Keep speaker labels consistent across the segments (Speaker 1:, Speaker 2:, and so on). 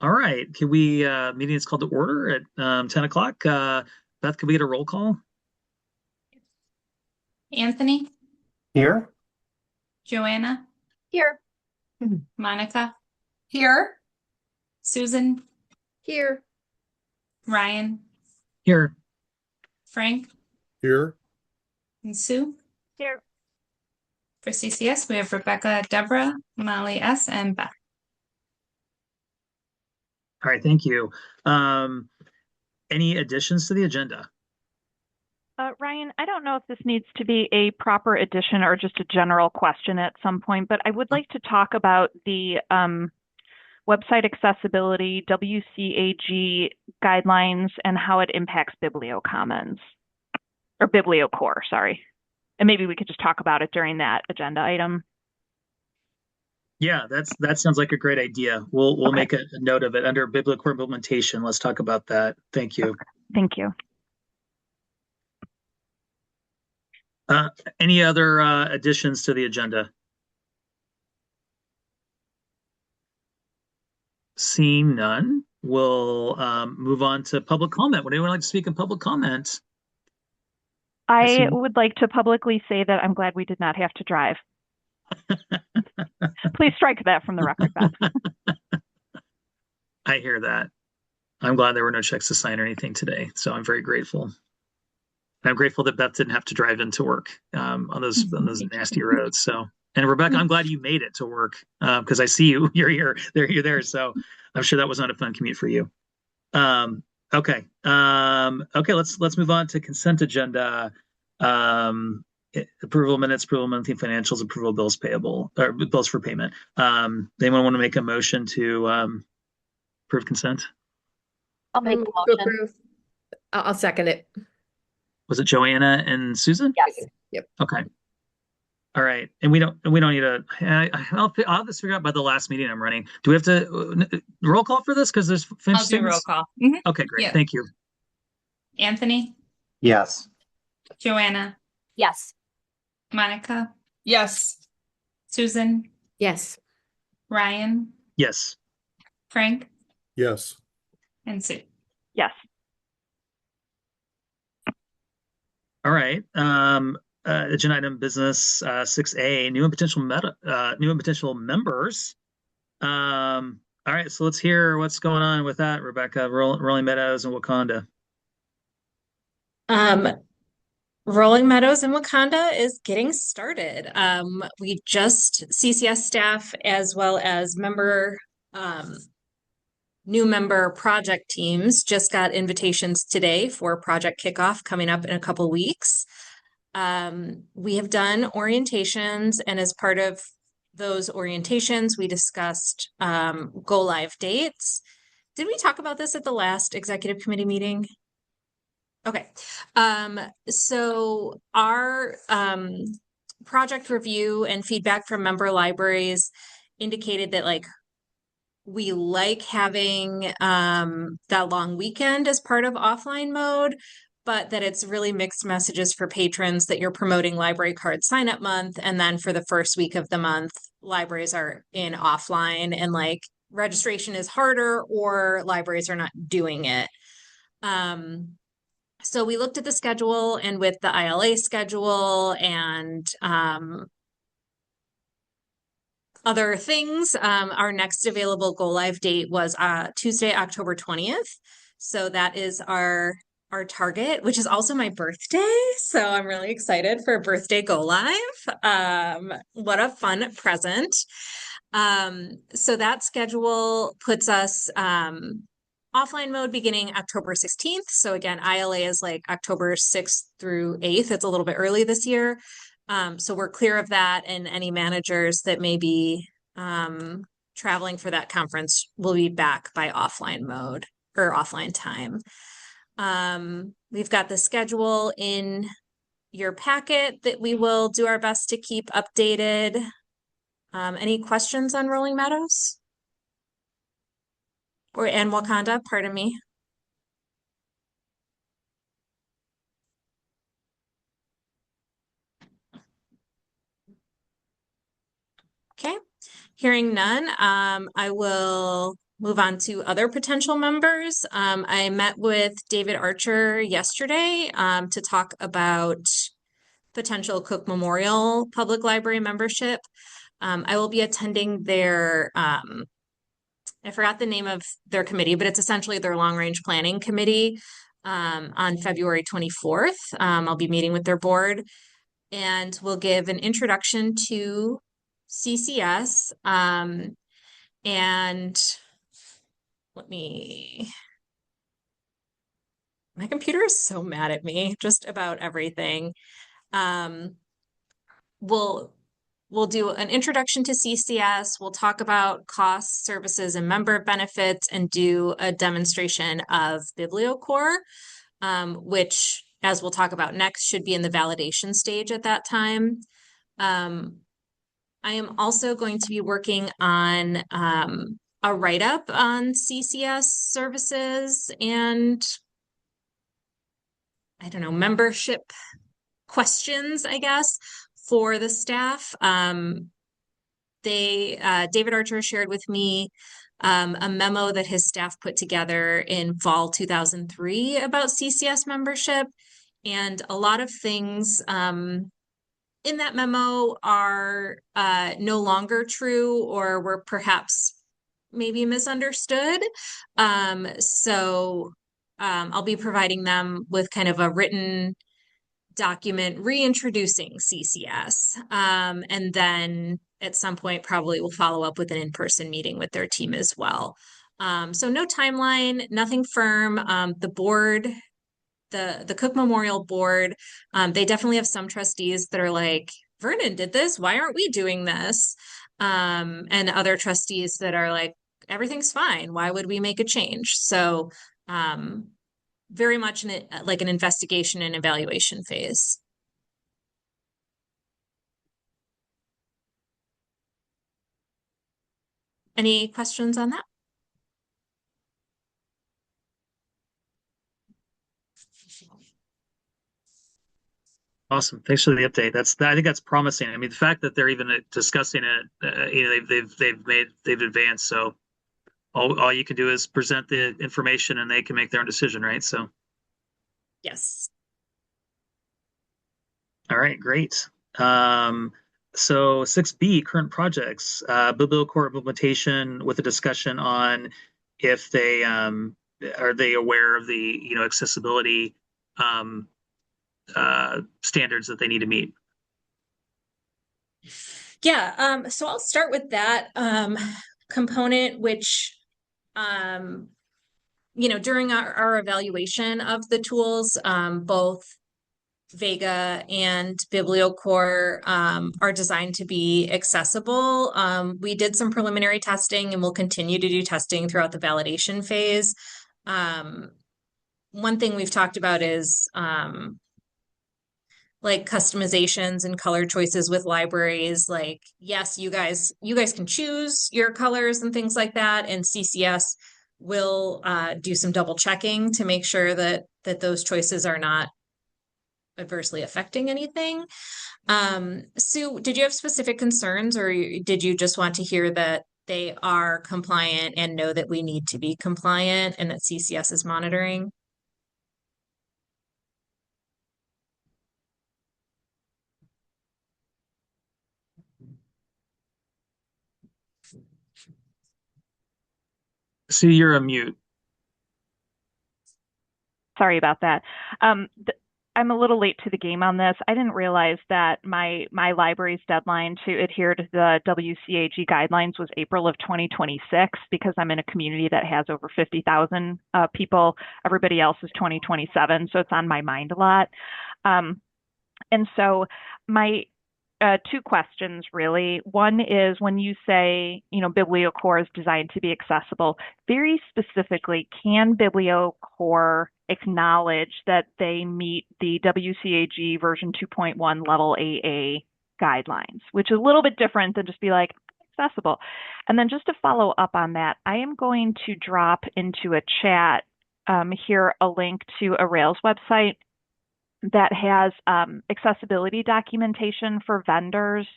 Speaker 1: All right. Can we, meeting is called to order at 10 o'clock. Beth, can we get a roll call?
Speaker 2: Anthony,
Speaker 3: Here?
Speaker 2: Joanna,
Speaker 4: Here.
Speaker 2: Monica,
Speaker 4: Here.
Speaker 2: Susan,
Speaker 4: Here.
Speaker 2: Ryan,
Speaker 1: Here.
Speaker 2: Frank,
Speaker 5: Here.
Speaker 2: and Sue.
Speaker 4: Here.
Speaker 2: For CCS, we have Rebecca, Deborah, Molly S., and Beth.
Speaker 1: All right. Thank you. Any additions to the agenda?
Speaker 6: Ryan, I don't know if this needs to be a proper addition or just a general question at some point, but I would like to talk about the website accessibility, WCAG guidelines, and how it impacts BiblioCommons, or BiblioCore, sorry. And maybe we could just talk about it during that agenda item.
Speaker 1: Yeah, that sounds like a great idea. We'll
Speaker 6: Okay.
Speaker 1: make a note of it under biblical implementation. Let's talk about that. Thank you.
Speaker 6: Thank you.
Speaker 1: Any other additions to the agenda? Seeing none, we'll move on to public comment. Would anyone like to speak in public comment?
Speaker 6: I would like to publicly say that I'm glad we did not have to drive. Please strike that from the record, Beth.
Speaker 1: I hear that. I'm glad there were no checks to sign or anything today, so I'm very grateful. And I'm grateful that Beth didn't have to drive into work on those nasty roads. So, and Rebecca, I'm glad you made it to work because I see you. You're here. You're there. So I'm sure that was not a fun commute for you. Okay. Okay. Let's move on to consent agenda. Approval of minutes, approval of monthly financials, approval of bills payable or bills for payment. Anyone want to make a motion to approve consent?
Speaker 4: I'll make the motion.
Speaker 7: I'll second it.
Speaker 1: Was it Joanna and Susan?
Speaker 4: Yes.
Speaker 7: Yep.
Speaker 1: Okay. All right. And we don't need to, I'll have this figured out by the last meeting I'm running. Do we have to roll call for this? Because there's
Speaker 2: I'll do roll call.
Speaker 1: Okay, great.
Speaker 2: Yeah.
Speaker 1: Thank you.
Speaker 2: Anthony,
Speaker 3: Yes.
Speaker 2: Joanna,
Speaker 4: Yes.
Speaker 2: Monica,
Speaker 4: Yes.
Speaker 2: Susan,
Speaker 7: Yes.
Speaker 2: Ryan,
Speaker 1: Yes.
Speaker 2: Frank,
Speaker 5: Yes.
Speaker 2: and Sue.
Speaker 6: Yes.
Speaker 1: All right. Agenda item business 6A, new and potential members. All right, so let's hear what's going on with that, Rebecca. Rolling Meadows and Wakanda.
Speaker 8: Rolling Meadows in Wakanda is getting started. CCS staff as well as new member project teams just got invitations today for project kickoff coming up in a couple weeks. We have done orientations, and as part of those orientations, we discussed go live dates. Did we talk about this at the last executive committee meeting? Okay. So our project review and feedback from member libraries indicated that we like having that long weekend as part of offline mode, but that it's really mixed messages for patrons that you're promoting library card sign up month, and then for the first week of the month, libraries are in offline and registration is harder or libraries are not doing it. So we looked at the schedule, and with the ILA schedule and other things, our next available go live date was Tuesday, October 20th. So that is our target, which is also my birthday. So I'm really excited for a birthday go live. What a fun present. So that schedule puts us offline mode beginning October 16th. So again, ILA is October 6th through 8th. It's a little bit early this year. So we're clear of that, and any managers that may be traveling for that conference will be back by offline mode or offline time. We've got the schedule in your packet that we will do our best to keep updated. Any questions on Rolling Meadows? And Wakanda, pardon me. Okay, hearing none, I will move on to other potential members. I met with David Archer yesterday to talk about potential Cook Memorial Public Library membership. I will be attending their, I forgot the name of their committee, but it's essentially their long range planning committee on February 24th. I'll be meeting with their board and we'll give an introduction to CCS. And my computer is so mad at me just about everything. We'll do an introduction to CCS. We'll talk about costs, services, and member benefits, and do a demonstration of BiblioCore, which, as we'll talk about next, should be in the validation stage at that time. I am also going to be working on a write-up on CCS services and, I don't know, membership questions, I guess, for the staff. David Archer shared with me a memo that his staff put together in fall 2003 about CCS membership. And a lot of things in that memo are no longer true or were perhaps maybe misunderstood. So I'll be providing them with kind of a written document reintroducing CCS. And then at some point, probably we'll follow up with an in-person meeting with their team as well. So no timeline, nothing firm. The board, the Cook Memorial Board, they definitely have some trustees that are like, Vernon did this, why aren't we doing this? And other trustees that are like, everything's fine, why would we make a change? So very much like an investigation and evaluation phase. Any questions on that?
Speaker 1: Awesome. Thanks for the update. I think that's promising. I mean, the fact that they're even discussing it, you know, they've advanced. So all you can do is present the information and they can make their own decision, right? So.
Speaker 8: Yes.
Speaker 1: All right, great. So 6B, current projects, BiblioCore implementation with a discussion on if they are they aware of the, you know, accessibility standards that they need to meet.
Speaker 8: Yeah, so I'll start with that component, which you know, during our evaluation of the tools, both Vega and BiblioCore are designed to be accessible. We did some preliminary testing and we'll continue to do testing throughout the validation phase. One thing we've talked about is like customizations and color choices with libraries. Like, yes, you guys can choose your colors and things like that, and CCS will do some double checking to make sure that those choices are not adversely affecting anything. Sue, did you have specific concerns, or did you just want to hear that they are compliant and know that we need to be compliant and that CCS is monitoring?
Speaker 1: Sue, you're a mute.
Speaker 6: Sorry about that. I'm a little late to the game on this. I didn't realize that my library's deadline to adhere to the WCAG guidelines was April of 2026 because I'm in a community that has over 50,000 people. Everybody else is 2027, so it's on my mind a lot. And so my two questions really. One is when you say, you know, BiblioCore is designed to be accessible, very specifically, can BiblioCore acknowledge that they meet the WCAG version 2.1 level AA guidelines, which is a little bit different than just be like accessible. And then just to follow up on that, I am going to drop into a chat here a link to a Rails website that has accessibility documentation for vendors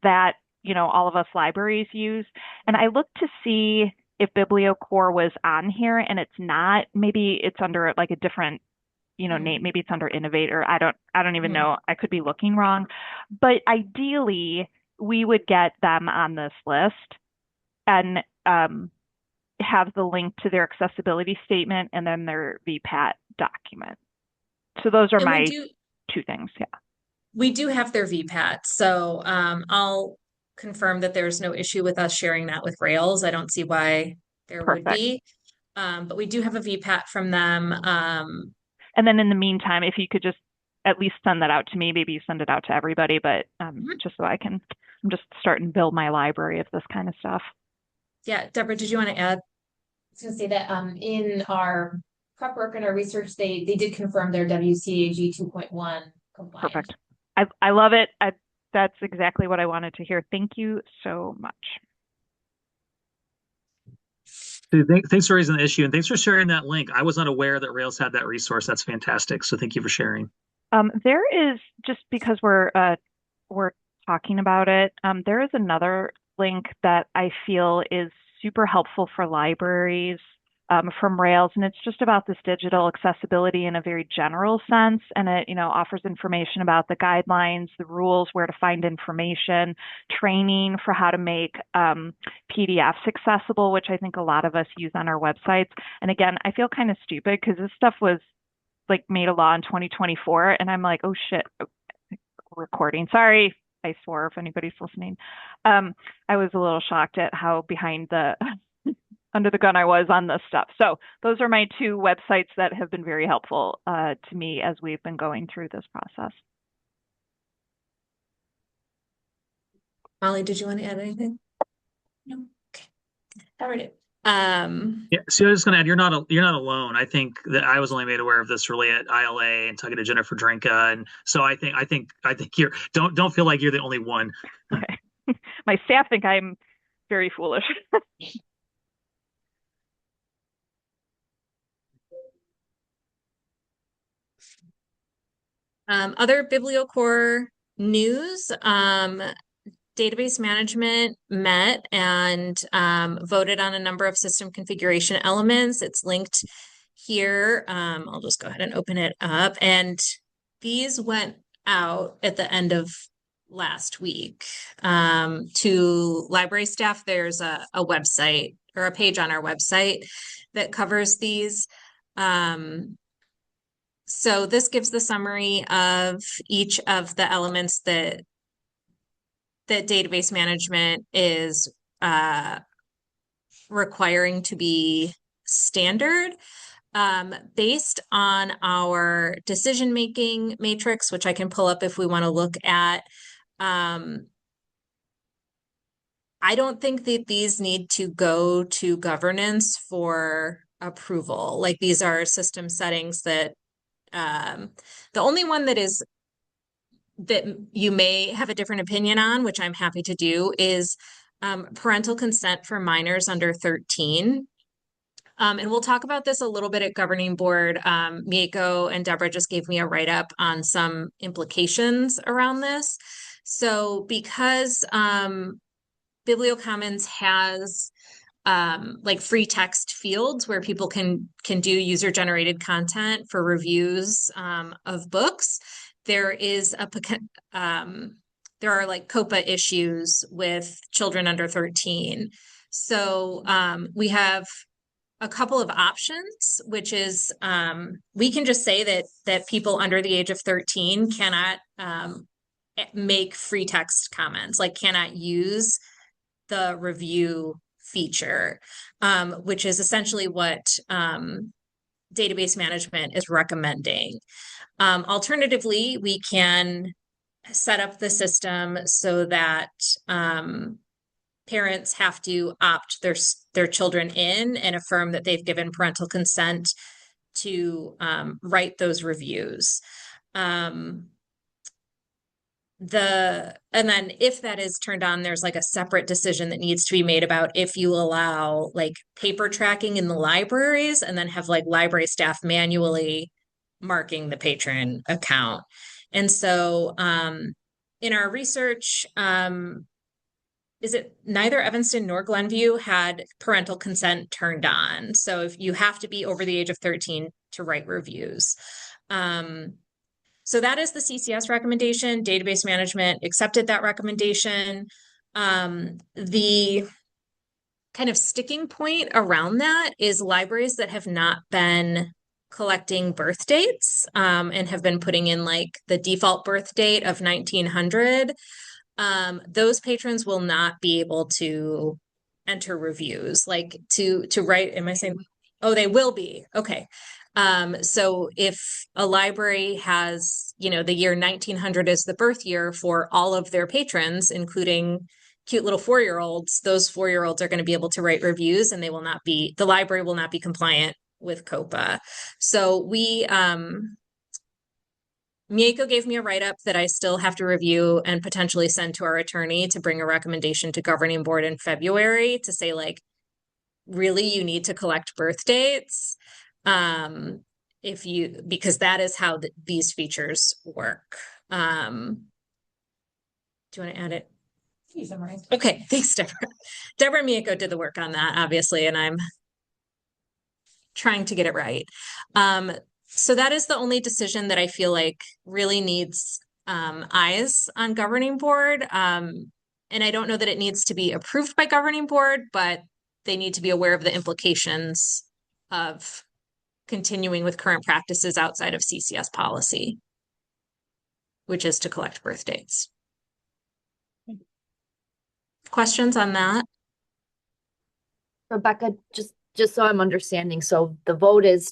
Speaker 6: that, you know, all of us libraries use. And I looked to see if BiblioCore was on here and it's not, maybe it's under like a different, name. Maybe it's under Innovator. I don't even know. I could be looking wrong. But ideally, we would get them on this list and have the link to their accessibility statement and then their VPAT document. So those are
Speaker 8: And
Speaker 6: my two things. Yeah.
Speaker 8: We do have their VPAT, so I'll confirm that there's no issue with us sharing that with Rails. I don't see why there would be. But we do have a VPAT from them.
Speaker 6: And then in the meantime, if you could just at least send that out to me, maybe you send it out to everybody, but just so I'm just starting to build my library of this kind of stuff.
Speaker 8: Yeah, Deborah, did you want to add?
Speaker 4: I was going to say that in our prep work and our research, they did confirm their WCAG 2.1 compliant.
Speaker 6: Perfect. I love it. That's exactly what I wanted to hear. Thank you so much.
Speaker 1: Thanks for raising the issue, and thanks for sharing that link. I was not aware that Rails had that resource. That's fantastic. So thank you for sharing.
Speaker 6: There is, just because we're talking about it, there is another link that I feel is super helpful for libraries from Rails, and it's just about this digital accessibility in a very general sense, and it offers information about the guidelines, the rules, where to find information, training for how to make PDFs accessible, which I think a lot of us use on our websites. And again, I feel kind of stupid because this stuff was like made a law in 2024, and I'm like, oh shit, recording. Sorry, I swore if anybody's listening. I was a little shocked at how behind the under the gun I was on this stuff. So those are my two websites that have been very helpful to me as we've been going through this process.
Speaker 8: Molly, did you want to add anything?
Speaker 4: No. Okay. Covered it.
Speaker 1: Yeah, so I was just going to add, you're not alone. I think that I was only made aware of this really at ILA and talking to Jennifer Drinka, and so I think you're don't feel like you're the only one.
Speaker 6: Okay. My staff think I'm very foolish.
Speaker 8: Other BiblioCore news, database management met and voted on a number of system configuration elements. It's linked here. I'll just go ahead and open it up. And these went out at the end of last week to library staff. There's a website or a page on our website that covers these. So this gives the summary of each of the elements that database management is requiring to be standard based on our decision-making matrix, which I can pull up if we want to look at. I don't think that these need to go to governance for approval. Like, these are system settings that the only one that you may have a different opinion on, which I'm happy to do, is parental consent for minors under 13. And we'll talk about this a little bit at governing board. Mieko and Deborah just gave me a write-up on some implications around this. So because BiblioCommons has like free text fields where people can do user-generated content for reviews of books, there are like COPPA issues with children under 13. So we have a couple of options, which is we can just say that people under the age of 13 cannot make free text comments, like cannot use the review feature, which is essentially what database management is recommending. Alternatively, we can set up the system so that parents have to opt their children in and affirm that they've given parental consent to write those reviews. And then if that is turned on, there's like a separate decision that needs to be made about if you allow like paper tracking in the libraries and then have like library staff manually marking the patron account. And so in our research, is it neither Evanston nor Glenview had parental consent turned on. So if you have to be over the age of 13 to write reviews. So that is the CCS recommendation. Database management accepted that recommendation. The kind of sticking point around that is libraries that have not been collecting birth dates and have been putting in like the default birth date of 1900. Those patrons will not be able to enter reviews, like to write. Am I saying? Oh, they will be. Okay. So if a library has, the year 1900 is the birth year for all of their patrons, including cute little 4-year-olds, those 4-year-olds are going to be able to write reviews, and the library will not be compliant with COPA. So Mieko gave me a write-up that I still have to review and potentially send to our attorney to bring a recommendation to governing board in February to say, like, really, you need to collect birth dates. Because that is how these features work. Do you want to add it?
Speaker 4: You summarized.
Speaker 8: Okay, thanks, Deborah. Deborah and Mieko did the work on that, obviously, and I'm trying to get it right. So that is the only decision that I feel like really needs eyes on governing board. And I don't know that it needs to be approved by governing board, but they need to be aware of the implications of continuing with current practices outside of CCS policy, which is to collect birth dates. Questions on that?
Speaker 7: Rebecca, just so I'm understanding, so the vote is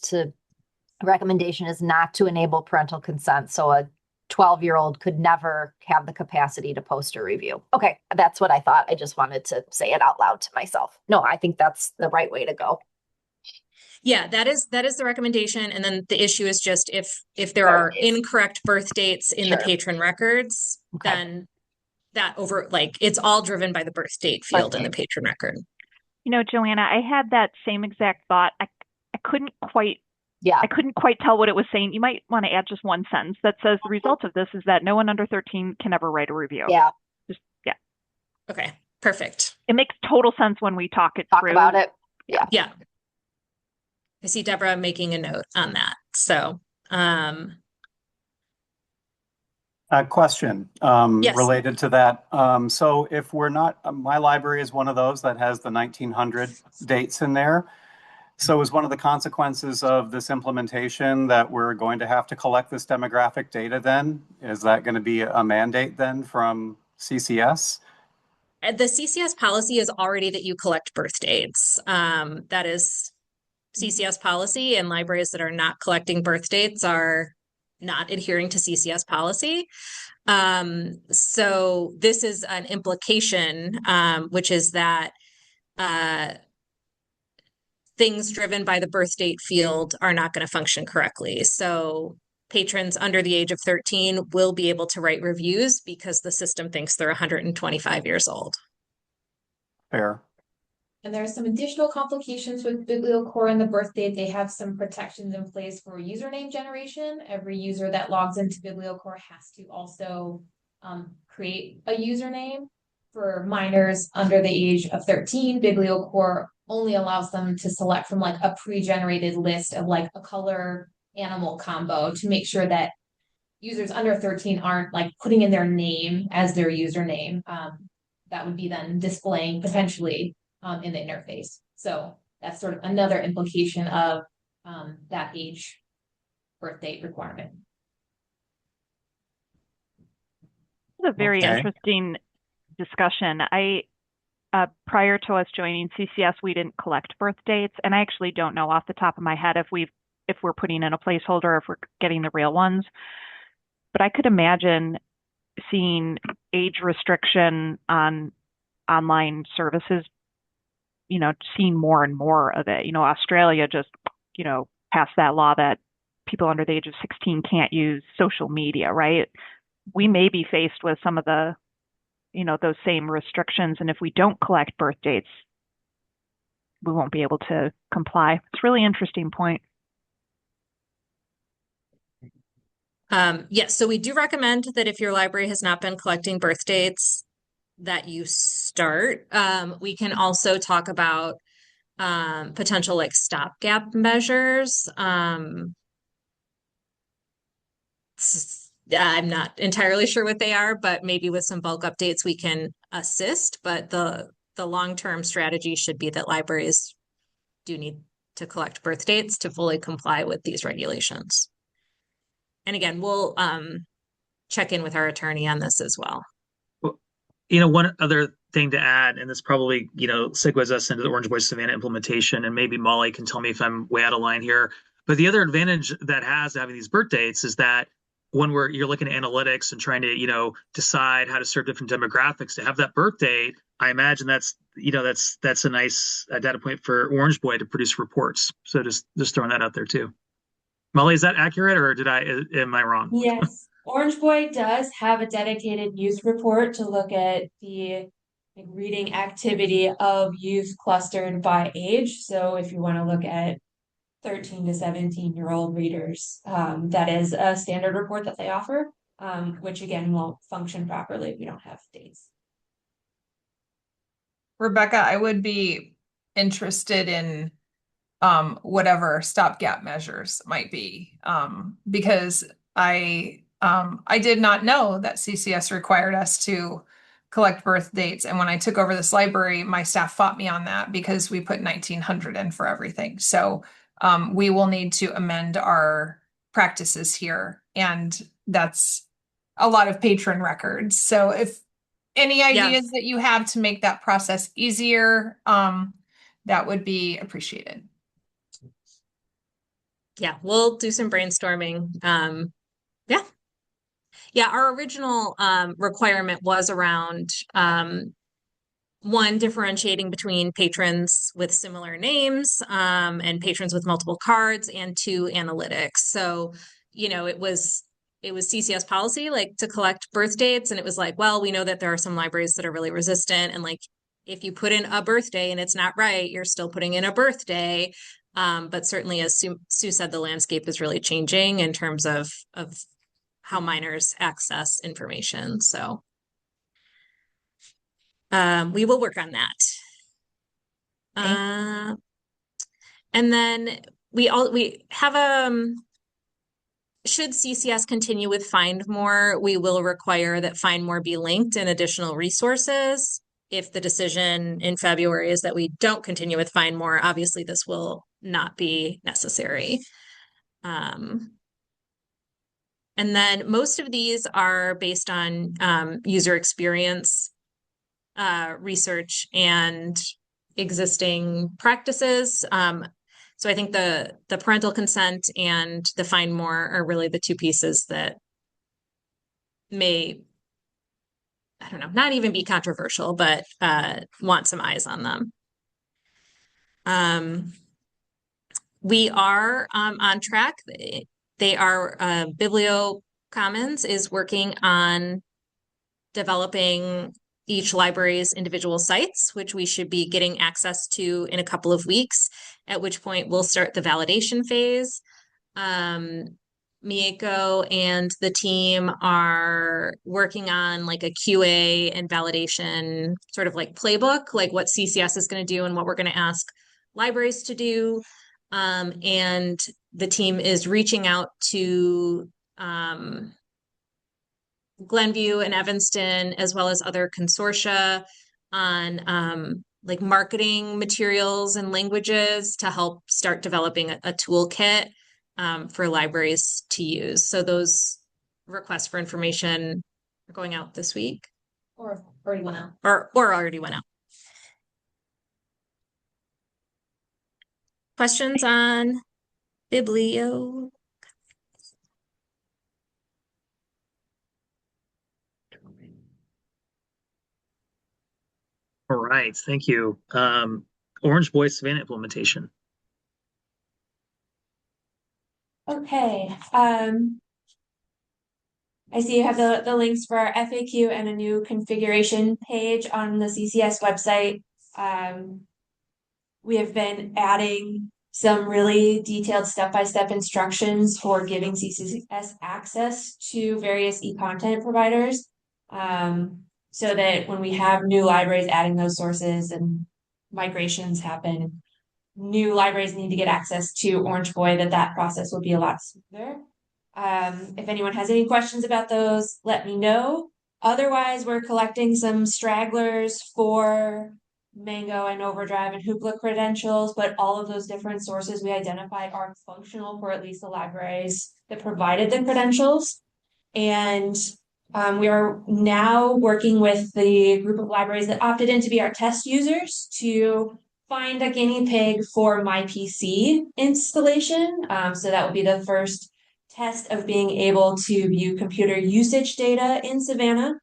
Speaker 7: recommendation is not to enable parental consent. So a 12-year-old could never have the capacity to post a review. Okay, that's what I thought. I just wanted to say it out loud to myself. No, I think that's the right way to go.
Speaker 8: Yeah, that is the recommendation. And then the issue is just if there are incorrect birth dates in the patron records, then that it's all driven by the birth date field in the patron record.
Speaker 6: Joanna, I had that same exact thought. I couldn't quite tell what it was saying. You might want to add just one sentence that says the result of this is that no one under 13 can ever write a review.
Speaker 7: Yeah.
Speaker 8: Okay, perfect.
Speaker 6: It makes total sense when we talk through.
Speaker 7: About it.
Speaker 8: Yeah. Yeah. I see Deborah making a note on that. So,
Speaker 3: a question
Speaker 8: yes.
Speaker 3: related to that. So if we're not, my library is one of those that has the 1900 dates in there. So is one of the consequences of this implementation that we're going to have to collect this demographic data then? Is that going to be a mandate then from CCS?
Speaker 8: The CCS policy is already that you collect birth dates. That is CCS policy, and libraries that are not collecting birth dates are not adhering to CCS policy. So this is an implication, which is that things driven by the birth date field are not going to function correctly. So patrons under the age of 13 will be able to write reviews because the system thinks they're 125 years old.
Speaker 3: Fair.
Speaker 4: And there are some additional complications with BiblioCore and the birth date. They have some protections in place for username generation. Every user that logs into BiblioCore has to also create a username. For minors under the age of 13, BiblioCore only allows them to select from like a pre-generated list of like a color animal combo to make sure that users under 13 aren't like putting in their name as their username. That would be then displaying potentially in the interface. So that's sort of another implication of that age birth date requirement.
Speaker 6: It's a very interesting discussion. Prior to us joining CCS, we didn't collect birth dates, and I actually don't know off the top of my head if we're putting in a placeholder, if we're getting the real ones. But I could imagine seeing age restriction on online services, seeing more and more of it. Australia just, passed that law that people under the age of 16 can't use social media, right? We may be faced with some of the, those same restrictions. And if we don't collect birth dates, we won't be able to comply. It's a really interesting point.
Speaker 8: Yes, so we do recommend that if your library has not been collecting birth dates, that you start. We can also talk about potential like stopgap measures. I'm not entirely sure what they are, but maybe with some bulk updates we can assist. But the long-term strategy should be that libraries do need to collect birth dates to fully comply with these regulations. And again, we'll check in with our attorney on this as well.
Speaker 1: Well, one other thing to add, and this probably, segues us into the Orange Boy Savannah implementation, and maybe Molly can tell me if I'm way out of line here. But the other advantage that has having these birth dates is that when you're looking at analytics and trying to, decide how to serve different demographics, to have that birth date, I imagine that's a nice data point for Orange Boy to produce reports. So just throwing that out there too. Molly, is that accurate, or am I wrong?
Speaker 4: Yes, Orange Boy does have a dedicated youth report to look at the reading activity of youth clustered by age. So if you want to look at 13 to 17-year-old readers, that is a standard report that they offer, which again won't function properly if you don't have dates.
Speaker 5: Rebecca, I would be interested in whatever stopgap measures might be, because I did not know that CCS required us to collect birth dates. And when I took over this library, my staff fought me on that because we put 1900 in for everything. So we will need to amend our practices here. And that's a lot of patron records. So if any ideas that you have to make that process easier, that would be appreciated.
Speaker 8: Yeah, we'll do some brainstorming. Yeah, our original requirement was around one, differentiating between patrons with similar names and patrons with multiple cards, and two, analytics. So, it was CCS policy, like, to collect birth dates, and it was like, well, we know that there are some libraries that are really resistant, and like, if you put in a birthday and it's not right, you're still putting in a birthday. But certainly, as Sue said, the landscape is really changing in terms of how minors access information. So we will work on that. And then we have should CCS continue with Find More, we will require that Find More be linked in additional resources. If the decision in February is that we don't continue with Find More, obviously this will not be necessary. And then most of these are based on user experience research and existing practices. So I think the parental consent and the Find More are really the two pieces that may, I don't know, not even be controversial, but want some eyes on them. We are on track. Biblio Commons is working on developing each library's individual sites, which we should be getting access to in a couple of weeks, at which point we'll start the validation phase. Mieko and the team are working on like a QA and validation sort of like playbook, like what CCS is going to do and what we're going to ask libraries to do. And the team is reaching out to Glenview and Evanston, as well as other consortia, on like marketing materials and languages to help start developing a toolkit for libraries to use. So those requests for information are going out this week.
Speaker 4: Or already went out.
Speaker 8: Or already went out. Questions on Biblio?
Speaker 1: All right, thank you. Orange Boy Savannah implementation.
Speaker 4: Okay. I see you have the links for our FAQ and a new configuration page on the CCS website. We have been adding some really detailed step-by-step instructions for giving CCS access to various e-content providers.
Speaker 9: so that when we have new libraries adding those sources and migrations happen, new libraries need to get access to Orange Boy, that process will be a lot smoother. If anyone has any questions about those, let me know. Otherwise, we're collecting some stragglers for Mango and Overdrive and Hoopla credentials, but all of those different sources we identified are functional for at least the libraries that provided the credentials. And we are now working with the group of libraries that opted in to be our test users to find a guinea pig for MyPC installation. So that will be the first test of being able to view computer usage data in Savannah.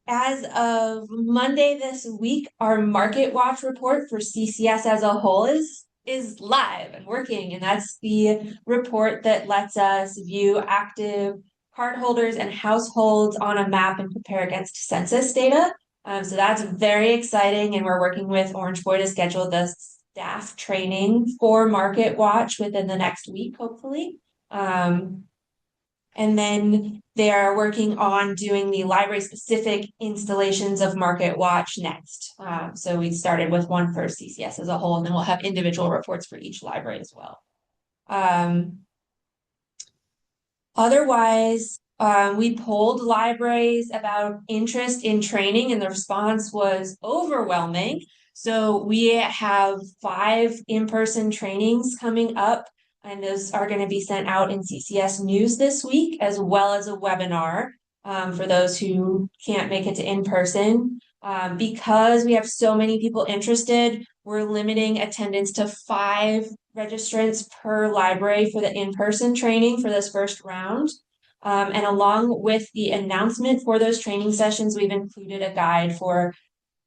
Speaker 9: As of Monday this week, our Market Watch report for CCS as a whole is live and working, and that's the report that lets us view active cardholders and households on a map and compare against census data. So that's very exciting, and we're working with Orange Boy to schedule the staff training for Market Watch within the next week, hopefully. And then they are working on doing the library specific installations of Market Watch next. So we started with one for CCS as a whole, and then we'll have individual reports for each library as well. Otherwise, we polled libraries about interest in training, and the response was overwhelming. So we have 5 in-person trainings coming up, and those are going to be sent out in CCS News this week, as well as a webinar for those who can't make it to in-person. Because we have so many people interested, we're limiting attendance to 5 registrants per library for the in-person training for this first round. And along with the announcement for those training sessions, we've included a guide for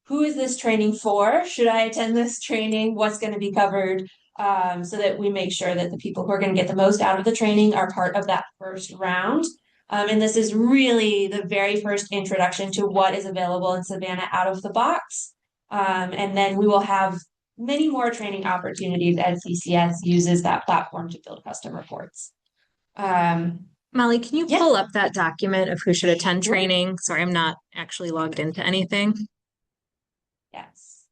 Speaker 9: who is this training for? Should I attend this training? What's going to be covered? So that we make sure that the people who are going to get the most out of the training are part of that first round. And this is really the very first introduction to what is available in Savannah out of the box. And then we will have many more training opportunities as CCS uses that platform to build custom reports.
Speaker 8: Molly, can you
Speaker 9: Yeah.
Speaker 8: pull up that document of who should attend training? Sorry, I'm not actually logged into anything.
Speaker 9: Yes.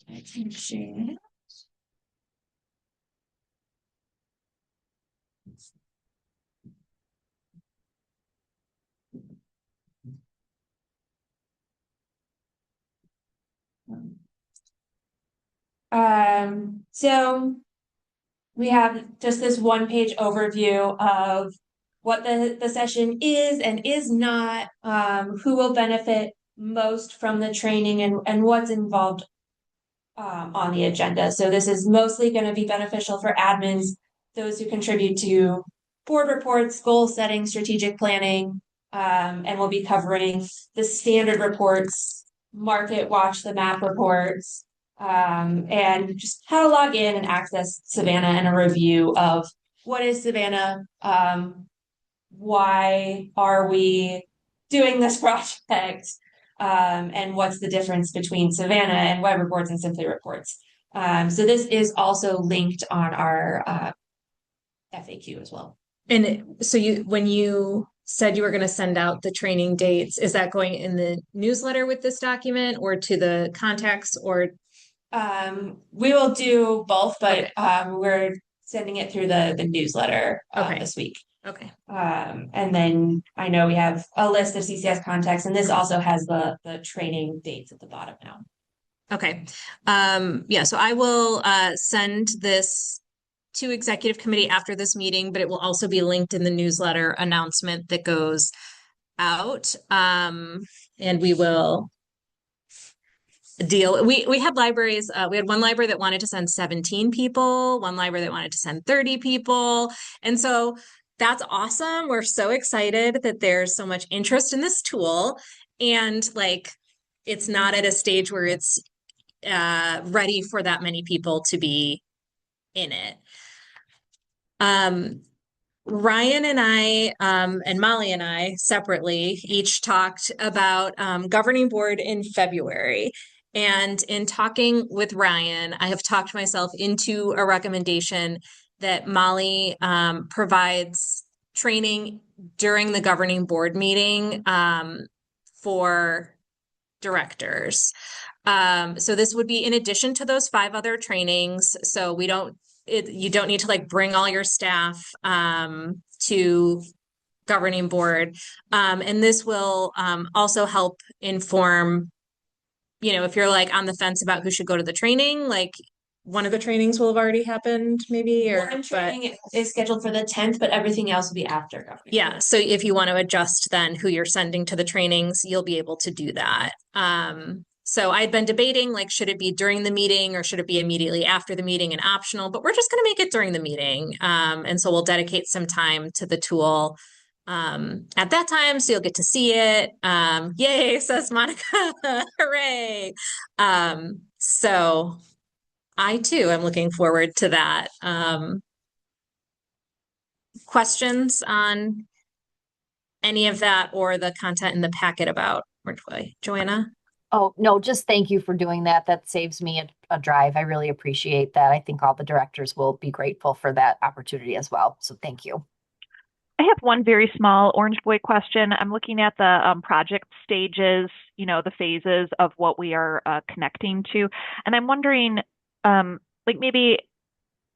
Speaker 9: I can share. So we have just this one-page overview of what the session is and is not, who will benefit most from the training and what's involved on the agenda. So this is mostly going to be beneficial for admins, those who contribute to board reports, goal setting, strategic planning, and we'll be covering the standard reports, Market Watch, the map reports, and just how to log in and access Savannah and a review of what is Savannah, why are we doing this project, and what's the difference between Savannah and web reports and Simply reports. So this is also linked on our FAQ as well.
Speaker 8: And so when you said you were going to send out the training dates, is that going in the newsletter with this document or to the contacts, or?
Speaker 9: We will do both, but
Speaker 8: Okay.
Speaker 9: We're sending it through the newsletter
Speaker 8: Okay.
Speaker 9: this week.
Speaker 8: Okay.
Speaker 9: And then I know we have a list of CCS contacts, and this also has the training dates at the bottom now.
Speaker 8: Okay. Yeah, so I will send this to executive committee after this meeting, but it will also be linked in the newsletter announcement that goes out. And we will deal. We had libraries, we had one library that wanted to send 17 people, one library that wanted to send 30 people. And so that's awesome. We're so excited that there's so much interest in this tool. And like, it's not at a stage where it's ready for that many people to be in it. Ryan and I, and Molly and I separately each talked about governing board in February. And in talking with Ryan, I have talked myself into a recommendation that Molly provides training during the governing board meeting for directors. So this would be in addition to those 5 other trainings. So you don't need to like bring all your staff to governing board. And this will also help inform, if you're like on the fence about who should go to the training, like one of the trainings will have already happened maybe,
Speaker 9: One training is scheduled for the 10th, but everything else will be after governing.
Speaker 8: Yeah. So if you want to adjust then who you're sending to the trainings, you'll be able to do that. So I'd been debating, like, should it be during the meeting or should it be immediately after the meeting and optional, but we're just going to make it during the meeting. And so we'll dedicate some time to the tool at that time. So you'll get to see it. Yay, says Monica. Hooray. So I too am looking forward to that. Questions on any of that or the content in the packet about Orange Boy? Joanna?
Speaker 7: Oh, no, just thank you for doing that. That saves me a drive. I really appreciate that. I think all the directors will be grateful for that opportunity as well. So thank you.
Speaker 6: I have one very small Orange Boy question. I'm looking at the project stages, the phases of what we are connecting to. And I'm wondering, like maybe,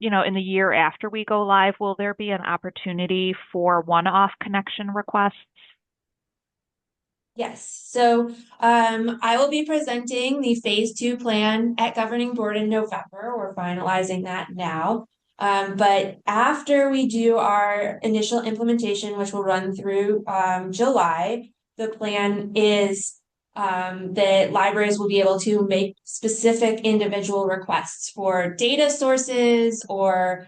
Speaker 6: in the year after we go live, will there be an opportunity for one-off connection requests?
Speaker 9: Yes. So I will be presenting the phase 2 plan at governing board in November. We're finalizing that now. But after we do our initial implementation, which will run through July, the plan is that libraries will be able to make specific individual requests for data sources or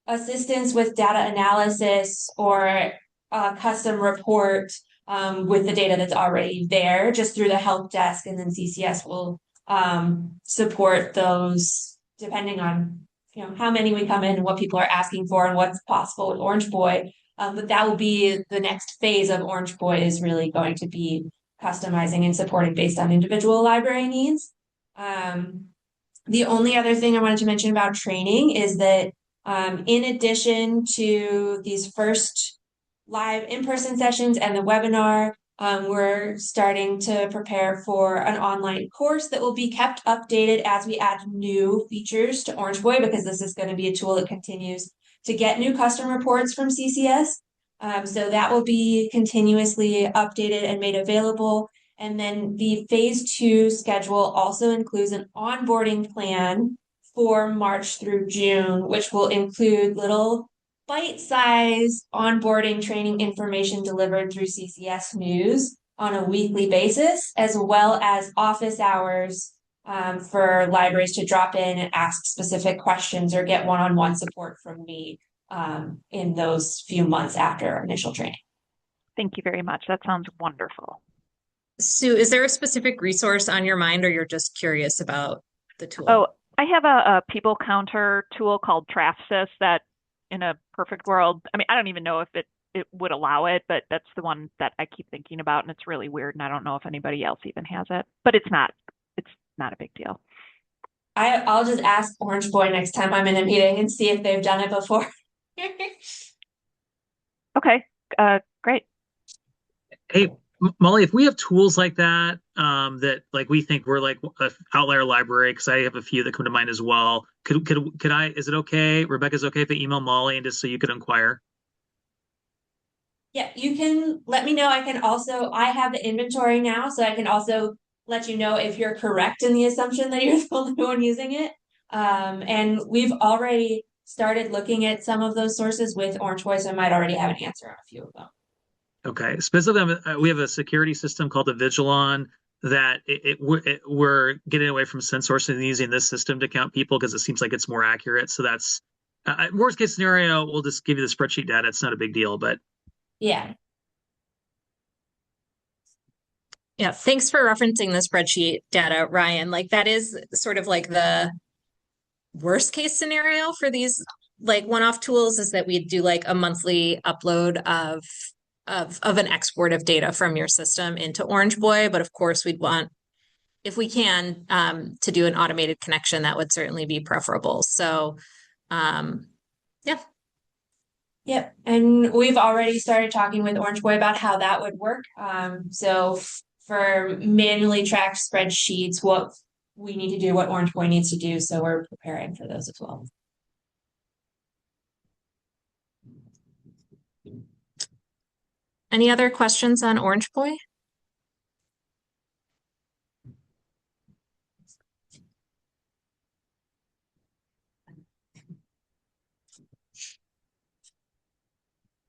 Speaker 9: assistance with data analysis or a custom report with the data that's already there, just through the help desk, and then CCS will support those depending on how many we come in and what people are asking for and what's possible with Orange Boy. But that will be the next phase of Orange Boy, is really going to be customizing and supporting based on individual library needs. The only other thing I wanted to mention about training is that in addition to these first live in-person sessions and the webinar, we're starting to prepare for an online course that will be kept updated as we add new features to Orange Boy, because this is going to be a tool that continues to get new custom reports from CCS. So that will be continuously updated and made available. And then the phase 2 schedule also includes an onboarding plan for March through June, which will include little bite-sized onboarding training information delivered through CCS News on a weekly basis, as well as office hours for libraries to drop in and ask specific questions or get one-on-one support from me in those few months after initial training.
Speaker 6: Thank you very much. That sounds wonderful.
Speaker 8: Sue, is there a specific resource on your mind, or you're just curious about the tool?
Speaker 6: Oh, I have a people counter tool called Trafsys that, in a perfect world, I mean, I don't even know if it would allow it, but that's the one that I keep thinking about, and it's really weird, and I don't know if anybody else even has it, but it's not a big deal.
Speaker 9: I'll just ask Orange Boy next time I'm in a meeting and see if they've done it before.
Speaker 6: Okay, great.
Speaker 1: Hey, Molly, if we have tools like that, that like we think we're like an outlier library, because I have a few that come to mind as well. Could I, is it okay, Rebecca's okay if I email Molly and just so you could inquire?
Speaker 9: Yeah, you can let me know. I have the inventory now, so I can also let you know if you're correct in the assumption that you're the only one using it. And we've already started looking at some of those sources with Orange Boy, so I might already have an answer on a few of them.
Speaker 1: Okay, specifically, we have a security system called the Vigilon that we're getting away from SenSource and using this system to count people because it seems like it's more accurate. So that's worst case scenario. We'll just give you the spreadsheet data. It's not a big deal, but
Speaker 9: yeah.
Speaker 8: Yeah, thanks for referencing the spreadsheet data, Ryan. Like that is sort of like the worst case scenario for these like one-off tools, is that we do like a monthly upload of an export of data from your system into Orange Boy. But of course, we'd want if we can, to do an automated connection, that would certainly be preferable. So, yeah.
Speaker 9: Yep, and we've already started talking with Orange Boy about how that would work. So for manually tracked spreadsheets, what we need to do, what Orange Boy needs to do. So we're preparing for those as well.
Speaker 8: Any other questions on Orange Boy?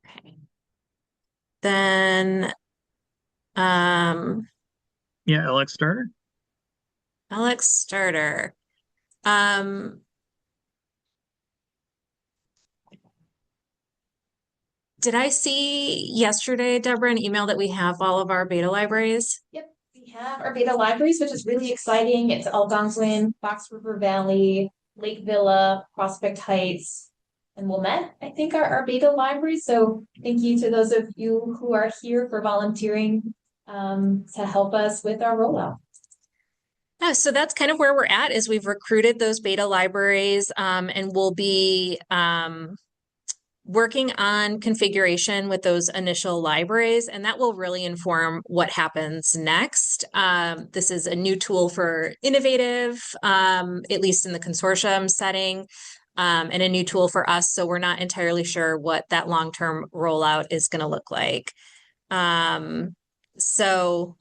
Speaker 8: Okay. Then,
Speaker 1: Yeah, LX Starter.
Speaker 8: LX Starter. Did I see yesterday, Deborah, an email that we have all of our beta libraries?
Speaker 4: Yep, we have our beta libraries, which is really exciting. It's Algonquin, Fox River Valley, Lake Villa, Prospect Heights, and Wilmette, I think, are our beta libraries. So thank you to those of you who are here for volunteering to help us with our rollout.
Speaker 8: Yeah, so that's kind of where we're at, is we've recruited those beta libraries, and we'll be working on configuration with those initial libraries, and that will really inform what happens next. This is a new tool for Innovative, at least in the consortium setting, and a new tool for us. So we're not entirely sure what that long-term rollout is going to look like. So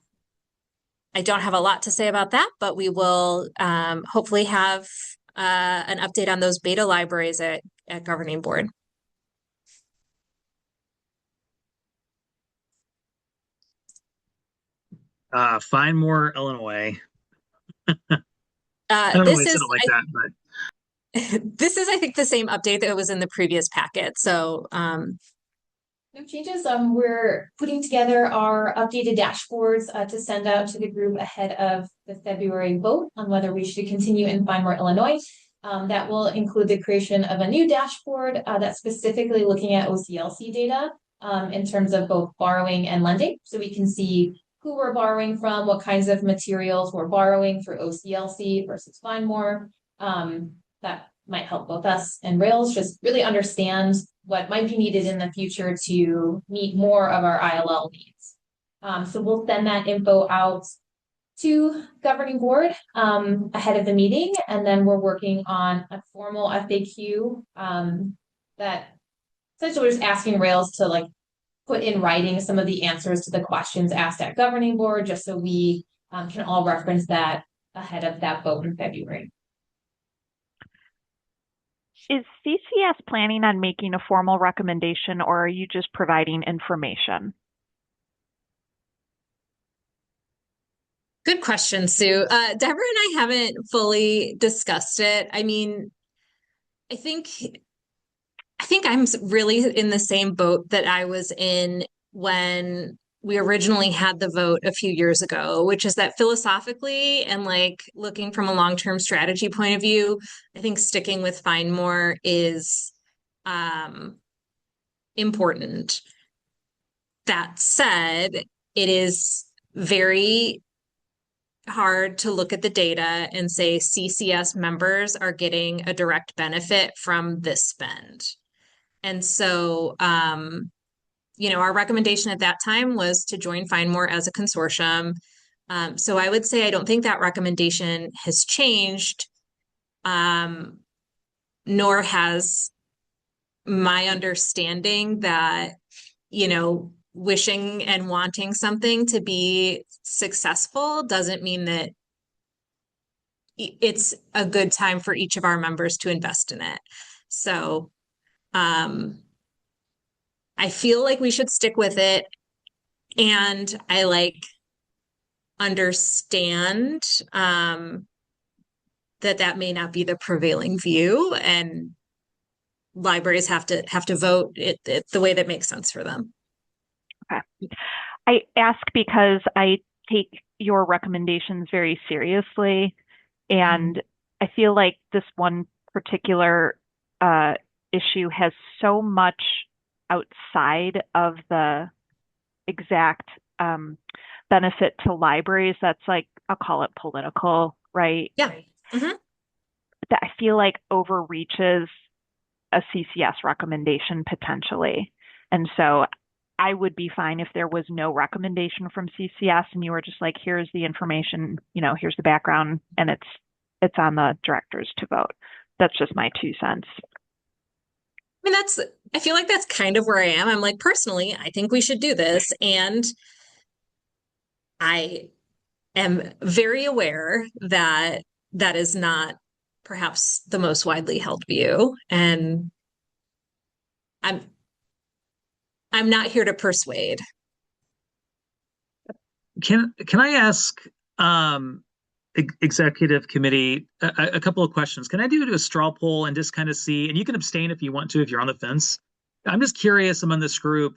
Speaker 8: I don't have a lot to say about that, but we will hopefully have an update on those beta libraries at Governing Board.
Speaker 1: Find more Illinois. I don't know why I said it like that, but
Speaker 8: this is, I think, the same update that was in the previous packet. So,
Speaker 4: no changes. We're putting together our updated dashboards to send out to the group ahead of the February vote on whether we should continue in Find More Illinois. That will include the creation of a new dashboard that's specifically looking at OCLC data in terms of both borrowing and lending. So we can see who we're borrowing from, what kinds of materials we're borrowing through OCLC versus Find More. That might help both us and Rails just really understand what might be needed in the future to meet more of our ILL needs. So we'll send that info out to Governing Board ahead of the meeting, and then we're working on a formal FAQ that essentially we're just asking Rails to like put in writing some of the answers to the questions asked at Governing Board, just so we can all reference that ahead of that vote in February.
Speaker 6: Is CCS planning on making a formal recommendation, or are you just providing information?
Speaker 8: Good question, Sue. Deborah and I haven't fully discussed it. I mean, I think I'm really in the same boat that I was in when we originally had the vote a few years ago, which is that philosophically and like looking from a long-term strategy point of view, I think sticking with Find More is important. That said, it is very hard to look at the data and say CCS members are getting a direct benefit from this spend. And so, our recommendation at that time was to join Find More as a consortium. So I would say I don't think that recommendation has changed, nor has my understanding that, wishing and wanting something to be successful doesn't mean that it's a good time for each of our members to invest in it. So, I feel like we should stick with it, and I understand that may not be the prevailing view, and libraries have to vote it the way that makes sense for them.
Speaker 6: Okay. I ask because I take your recommendations very seriously, and I feel like this one particular issue has so much outside of the exact benefit to libraries that's like I'll call it political, right?
Speaker 8: Yeah. Mhm.
Speaker 6: That I feel like overreaches a CCS recommendation potentially. And so I would be fine if there was no recommendation from CCS and you were just like, here's the information, here's the background, and it's on the directors to vote. That's just my 2 cents.
Speaker 8: I mean, I feel like that's kind of where I am. I'm like, personally, I think we should do this. And I am very aware that that is not perhaps the most widely held view. And I'm not here to persuade.
Speaker 1: Can I ask executive committee a couple of questions? Can I do a straw poll and just kind of see, and you can abstain if you want to, if you're on the fence. I'm just curious among this group,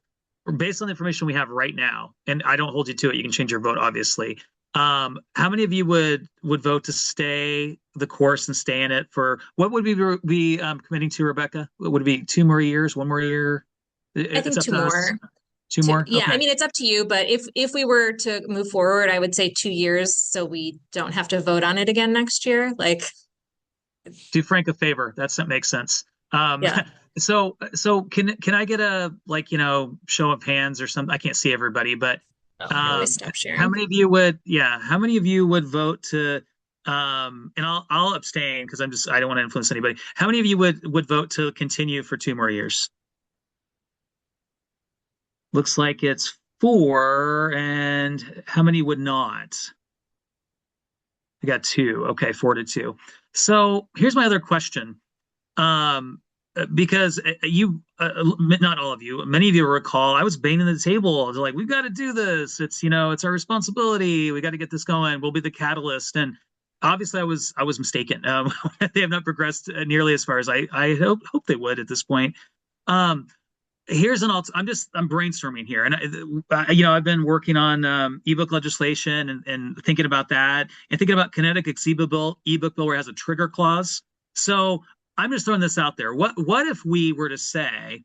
Speaker 1: based on the information we have right now, and I don't hold you to it, you can change your vote, obviously. How many of you would vote to stay the course and stay in it for, what would we be committing to, Rebecca? Would it be 2 more years, 1 more year?
Speaker 8: I think 2 more.
Speaker 1: 2 more?
Speaker 8: Yeah,
Speaker 1: Okay.
Speaker 8: I mean, it's up to you, but if we were to move forward, I would say 2 years so we don't have to vote on it again next year. Like,
Speaker 1: do Frank a favor. That makes sense.
Speaker 8: Yeah.
Speaker 1: So can I get a show of hands or something? I can't see everybody, but
Speaker 8: always stop sharing.
Speaker 1: how many of you would vote to and I'll abstain because I don't want to influence anybody. How many of you would vote to continue for 2 more years? Looks like it's 4, and how many would not? We got 2. Okay, 4-2. So here's my other question. Because you, not all of you, many of you recall, I was banging the table. They're like, we've got to do this. It's, it's our responsibility. We got to get this going. We'll be the catalyst. And obviously I was mistaken. They have not progressed nearly as far as I hope they would at this point. Here's I'm brainstorming here. And, I've been working on ebook legislation and thinking about that and thinking about Connecticut's ebook bill where it has a trigger clause. So I'm just throwing this out there. What if we were to say,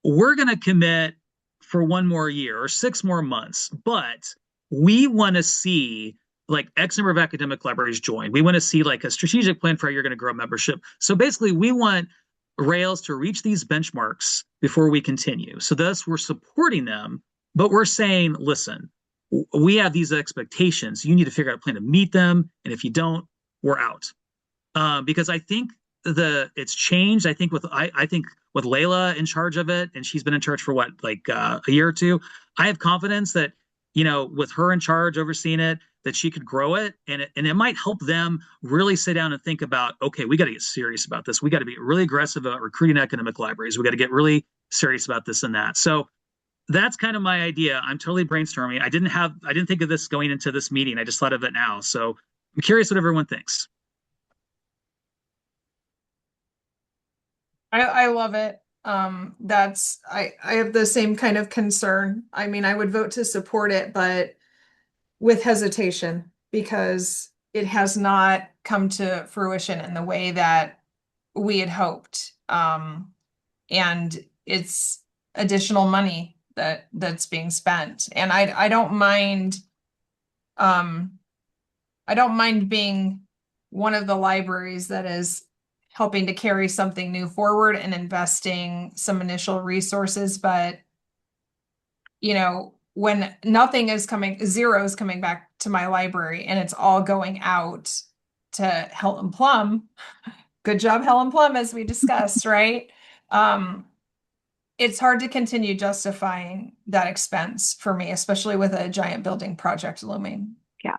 Speaker 1: we're going to commit for 1 more year or 6 more months, but we want to see like X number of academic libraries join. We want to see like a strategic plan for how you're going to grow membership. So basically we want Rails to reach these benchmarks before we continue. So thus we're supporting them, but we're saying, listen, we have these expectations. You need to figure out a plan to meet them. And if you don't, we're out. Because I think it's changed. I think with Layla in charge of it, and she's been in charge for what, like a year or 2. I have confidence that, with her in charge overseeing it, that she could grow it, and it might help them really sit down and think about, okay, we got to get serious about this. We got to be really aggressive about recruiting academic libraries. We got to get really serious about this and that. So that's kind of my idea. I'm totally brainstorming. I didn't think of this going into this meeting. I just thought of it now. So I'm curious what everyone thinks.
Speaker 5: I love it. I have the same kind of concern. I mean, I would vote to support it, but with hesitation because it has not come to fruition in the way that we had hoped. And it's additional money that's being spent. And I don't mind being one of the libraries that is helping to carry something new forward and investing some initial resources. But, when zero is coming back to my library and it's all going out to Helen Plum, good job, Helen Plum, as we discussed, right? It's hard to continue justifying that expense for me, especially with a giant building project looming.
Speaker 6: Yeah.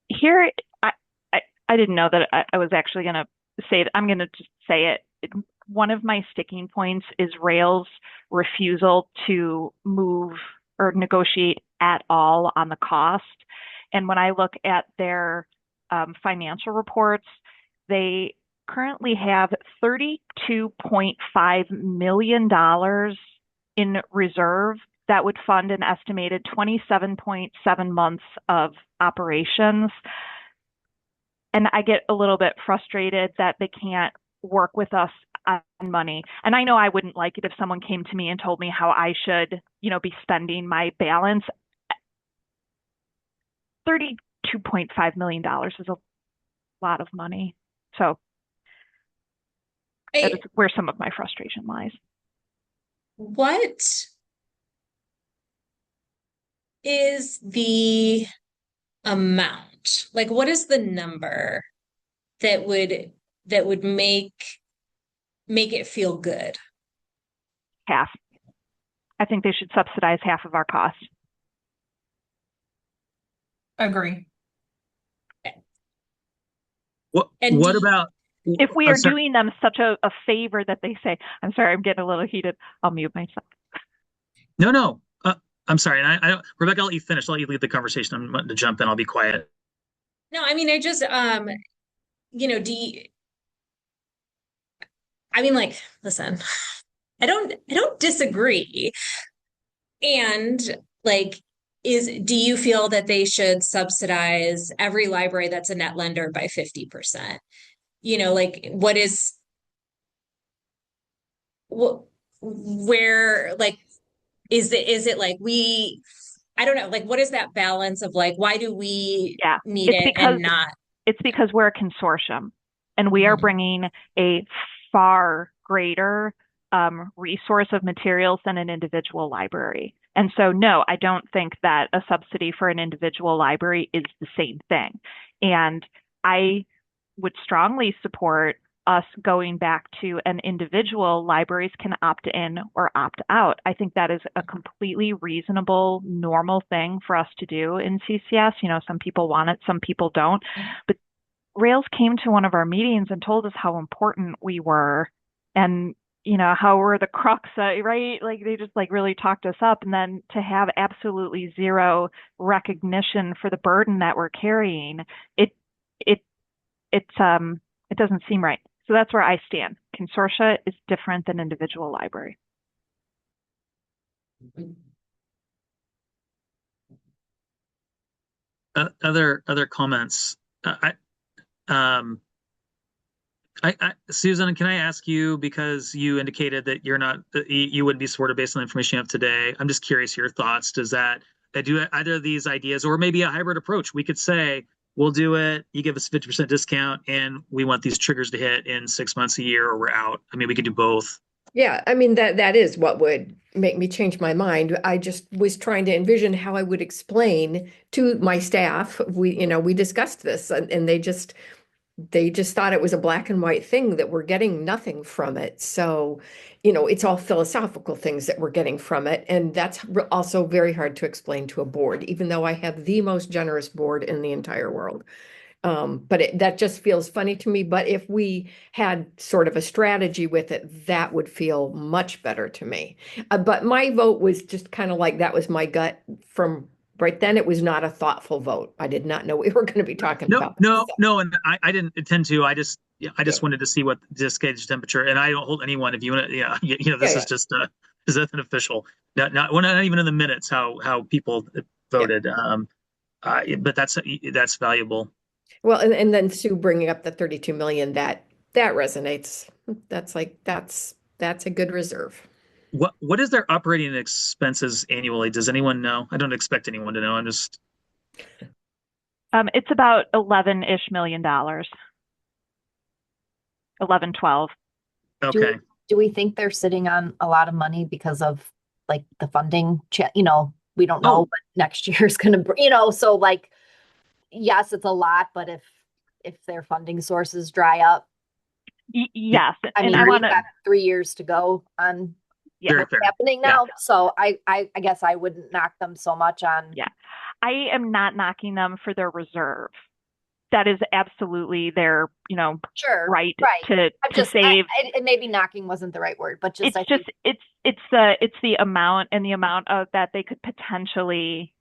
Speaker 6: Here, I didn't know that I was actually going to say it. I'm going to just say it. One of my sticking points is Rails' refusal to move or negotiate at all on the cost. And when I look at their financial reports, they currently have $32.5 million in reserve that would fund an estimated 27.7 months of operations. And I get a little bit frustrated that they can't work with us on money. And I know I wouldn't like it if someone came to me and told me how I should, be spending my balance. $2.5 million is a lot of money. So that is where some of my frustration lies.
Speaker 8: What is the amount? Like, what is the number that would make it feel good?
Speaker 6: Half. I think they should subsidize half of our cost.
Speaker 5: Agree.
Speaker 1: What about
Speaker 6: if we are doing them such a favor that they say, I'm sorry, I'm getting a little heated. I'll mute myself.
Speaker 1: No. I'm sorry. And I Rebecca, I'll let you finish. I'll let you lead the conversation. I'm wanting to jump in. I'll be quiet.
Speaker 8: No, I mean, I just, like, listen, I don't disagree. And like, do you feel that they should subsidize every library that's a net lender by 50%? Like, where, like, is it like I don't know, like, what is that balance of like, why do we need it and not?
Speaker 6: It's because we're a consortium and we are bringing a far greater resource of materials than an individual library. And so, no, I don't think that a subsidy for an individual library is the same thing. And I would strongly support us going back to an individual. Libraries can opt in or opt out. I think that is a completely reasonable, normal thing for us to do in CCS. Some people want it, some people don't. But Rails came to one of our meetings and told us how important we were and, how we're the crux, right? Like they just like really talked us up. And then to have absolutely zero recognition for the burden that we're carrying, it doesn't seem right. So that's where I stand. Consortia is different than individual library.
Speaker 1: Other comments. Susan, can I ask you, because you indicated that you wouldn't be supported based on the information you have today. I'm just curious your thoughts. Do either of these ideas, or maybe a hybrid approach? We could say, we'll do it. You give us a 50% discount and we want these triggers to hit in 6 months, a year, or we're out. I mean, we could do both.
Speaker 10: Yeah, I mean, that is what would make me change my mind. I just was trying to envision how I would explain to my staff. We discussed this and they just thought it was a black and white thing, that we're getting nothing from it. So, it's all philosophical things that we're getting from it. And that's also very hard to explain to a board, even though I have the most generous board in the entire world. But that just feels funny to me. But if we had sort of a strategy with it, that would feel much better to me. But my vote was just kind of like, that was my gut from right then. It was not a thoughtful vote. I did not know we were going to be talking about this.
Speaker 1: No, and I didn't intend to. I just wanted to see what this gauge temperature. And I don't hold anyone. If you want to, this is just is that an official? Not even in the minutes how people voted. But that's valuable.
Speaker 10: Well, and then Sue bringing up the 32 million, that resonates. That's a good reserve.
Speaker 1: What is their operating expenses annually? Does anyone know? I don't expect anyone to know. I'm just.
Speaker 6: It's about $11-ish million. 11, 12.
Speaker 1: Okay.
Speaker 7: Do we think they're sitting on a lot of money because of like the funding? We don't know what next year is going to, so like, yes, it's a lot, but if their funding sources dry up.
Speaker 6: Yes.
Speaker 7: I mean, we've got 3 years to go on what's happening now. Yeah. So I guess I wouldn't knock them so much on.
Speaker 6: Yeah. I am not knocking them for their reserve. That is absolutely their, right to save.
Speaker 7: Maybe knocking wasn't the right word, but just
Speaker 6: it's the amount and the amount of that they could potentially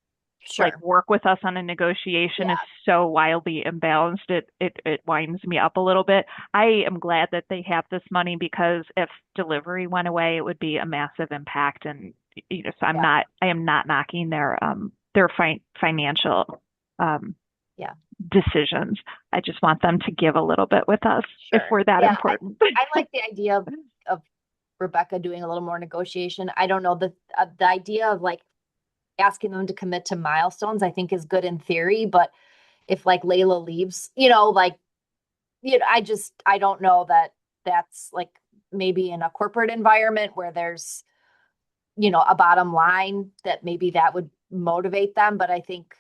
Speaker 6: work with us on a negotiation is so wildly imbalanced. It winds me up a little bit. I am glad that they have this money, because if delivery went away, it would be a massive impact. And so I am not knocking their financial decisions. I just want them to give a little bit with us if we're that important.
Speaker 7: I like the idea of Rebecca doing a little more negotiation. I don't know, the idea of like asking them to commit to milestones, I think is good in theory, but if like Layla leaves, like, I don't know that that's like maybe in a corporate environment where there's, a bottom line that maybe that would motivate them. But I think,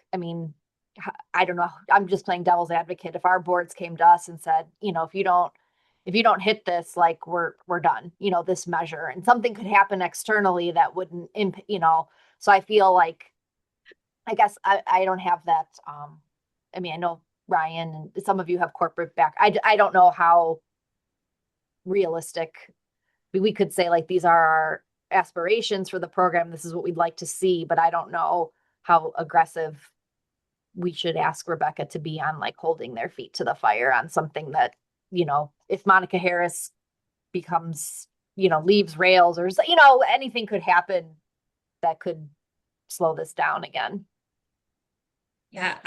Speaker 7: I don't know. I'm just playing devil's advocate. If our boards came to us and said, if you don't hit this, like we're done, this measure, and something could happen externally that wouldn't, so I feel like, I guess I don't have that. I know Ryan and some of you have corporate back. I don't know how realistic we could say, like, these are our aspirations for the program. This is what we'd like to see, but I don't know how aggressive we should ask Rebecca to be on, like, holding their feet to the fire on something that, if Monica Harris becomes, leaves Rails, or, anything could happen that could slow this down again.
Speaker 8: Yeah,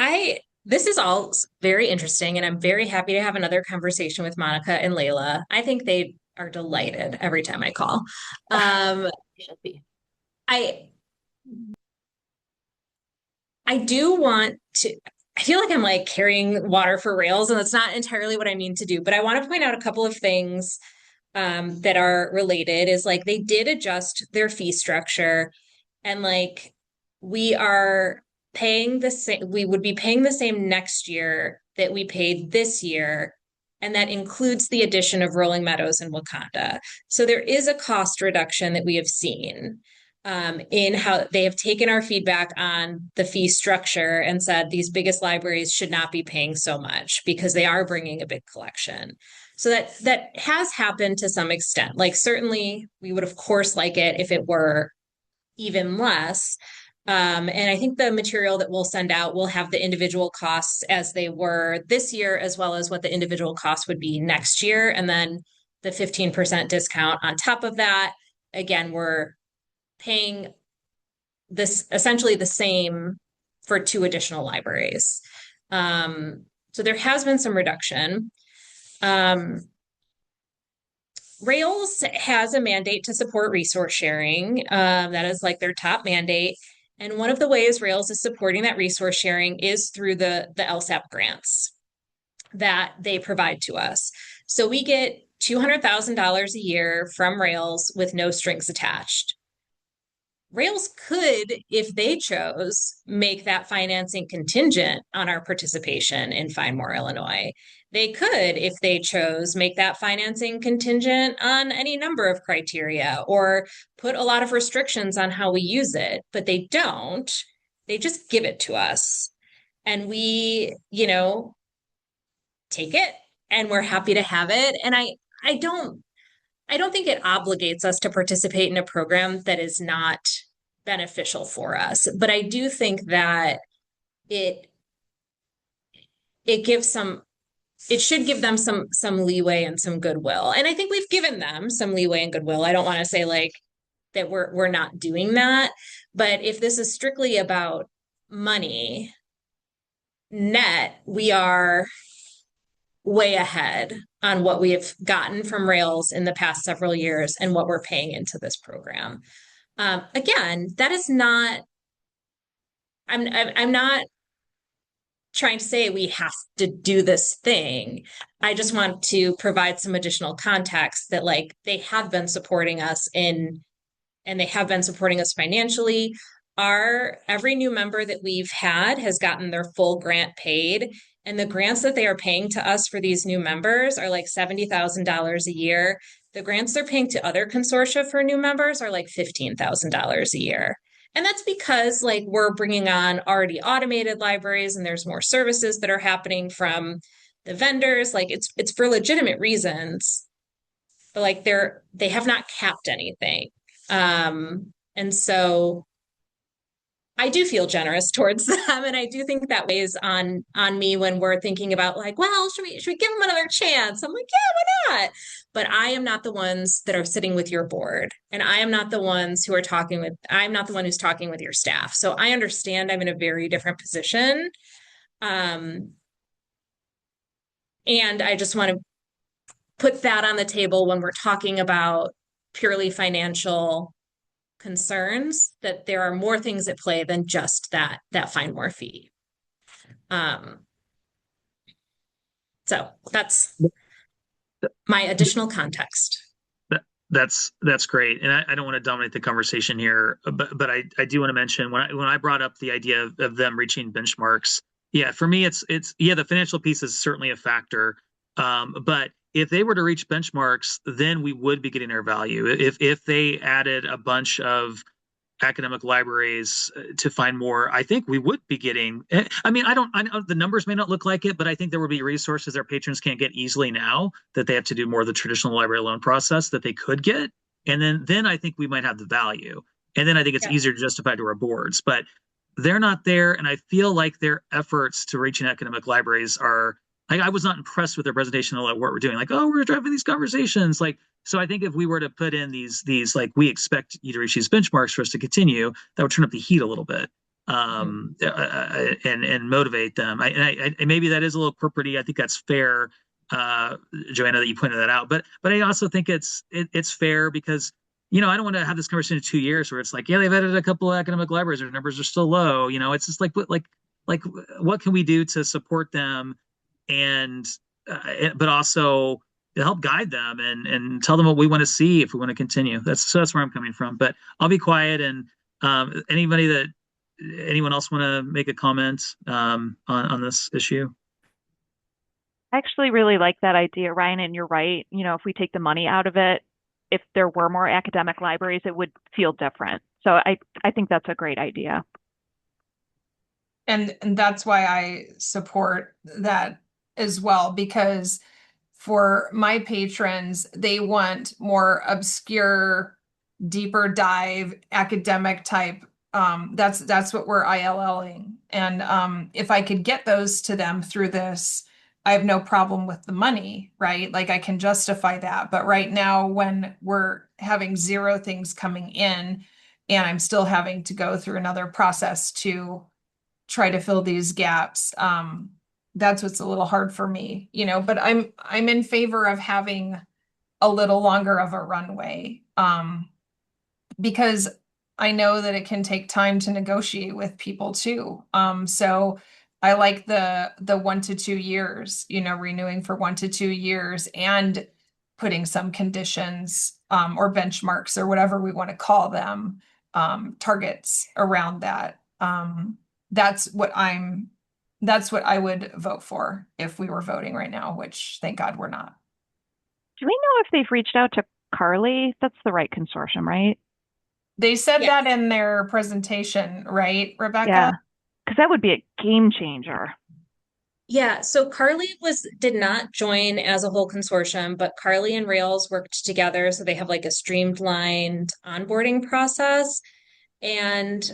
Speaker 8: this is all very interesting, and I'm very happy to have another conversation with Monica and Layla. I think they are delighted every time I call.
Speaker 7: Should be.
Speaker 8: I do want to, I feel like I'm like carrying water for Rails, and that's not entirely what I mean to do, but I want to point out a couple of things that are related. Is like they did adjust their fee structure, and like we are paying the same, we would be paying the same next year that we paid this year. And that includes the addition of Rolling Meadows and Wakanda. So there is a cost reduction that we have seen in how they have taken our feedback on the fee structure and said these biggest libraries should not be paying so much because they are bringing a big collection. So that has happened to some extent. Like certainly we would of course like it if it were even less. And I think the material that we'll send out will have the individual costs as they were this year, as well as what the individual costs would be next year. And then the 15% discount on top of that. Again, we're paying this essentially the same for 2 additional libraries. So there has been some reduction. Rails has a mandate to support resource sharing. That is like their top mandate. And one of the ways Rails is supporting that resource sharing is through the LSAP grants that they provide to us. So we get $200,000 a year from Rails with no strings attached. Rails could, if they chose, make that financing contingent on our participation in Find More Illinois. They could, if they chose, make that financing contingent on any number of criteria or put a lot of restrictions on how we use it, but they don't. They just give it to us. And we, take it and we're happy to have it. And I don't think it obligates us to participate in a program that is not beneficial for us. But I do think that it should give them some leeway and some goodwill. And I think we've given them some leeway and goodwill. I don't want to say like that we're not doing that. But if this is strictly about money, net, we are way ahead on what we have gotten from Rails in the past several years and what we're paying into this program. Again, that is not, I'm not trying to say we have to do this thing. I just want to provide some additional context that like they have been supporting us and they have been supporting us financially. Every new member that we've had has gotten their full grant paid. And the grants that they are paying to us for these new members are like $70,000 a year. The grants they're paying to other consortia for new members are like $15,000 a year. And that's because like we're bringing on already automated libraries and there's more services that are happening from the vendors. Like it's for legitimate reasons, but like they have not capped anything. And so I do feel generous towards them, and I do think that weighs on me when we're thinking about like, well, should we give them another chance? I'm like, yeah, why not? But I am not the ones that are sitting with your board, and I am not the ones who are I'm not the one who's talking with your staff. So I understand I'm in a very different position. And I just want to put that on the table when we're talking about purely financial concerns, that there are more things at play than just that Find More fee. So that's my additional context.
Speaker 1: That's great, and I don't want to dominate the conversation here, but I do want to mention when I brought up the idea of them reaching benchmarks. Yeah, for me, it's the financial piece is certainly a factor, but if they were to reach benchmarks, then we would be getting their value. If they added a bunch of academic libraries to find more, I think we would be getting. I mean, I know the numbers may not look like it, but I think there would be resources our patrons can't get easily now that they have to do more of the traditional library loan process that they could get. And then I think we might have the value. And then I think it's easier to justify to our boards, but they're not there. And I feel like their efforts to reaching academic libraries are, I was not impressed with their presentation of what we're doing. Like, oh, we're driving these conversations. Like, so I think if we were to put in these like, we expect you to reach these benchmarks for us to continue, that would turn up the heat a little bit, and motivate them. And maybe that is a little corporate-y. I think that's fair, Joanna, that you pointed that out. But I also think it's fair because, I don't want to have this conversation in 2 years where it's like, yeah, they've added a couple of academic libraries, their numbers are still low. It's just like what can we do to support them, and but also to help guide them and tell them what we want to see if we want to continue. That's where I'm coming from. But I'll be quiet. And anyone else want to make a comment on this issue?
Speaker 6: I actually really like that idea, Ryan, and you're right. If we take the money out of it, if there were more academic libraries, it would feel different. So I think that's a great idea.
Speaker 5: And that's why I support that as well, because for my patrons, they want more obscure, deeper dive academic type. That's what we're ILLing. And if I could get those to them through this, I have no problem with the money, right? Like I can justify that. But right now, when we're having 0 things coming in and I'm still having to go through another process to try to fill these gaps, that's what's a little hard for me, but I'm in favor of having a little longer of a runway, because I know that it can take time to negotiate with people too. So I like the 1 to 2 years, renewing for 1 to 2 years and putting some conditions, or benchmarks or whatever we want to call them, targets around that. That's what I would vote for if we were voting right now, which thank God we're not.
Speaker 6: Do we know if they've reached out to Carly? That's the right consortium, right?
Speaker 5: They said that in their presentation, right, Rebecca?
Speaker 6: Yeah, because that would be a game changer.
Speaker 8: Yeah, so Carly did not join as a whole consortium, but Carly and Rails worked together, so they have like a streamlined onboarding process. And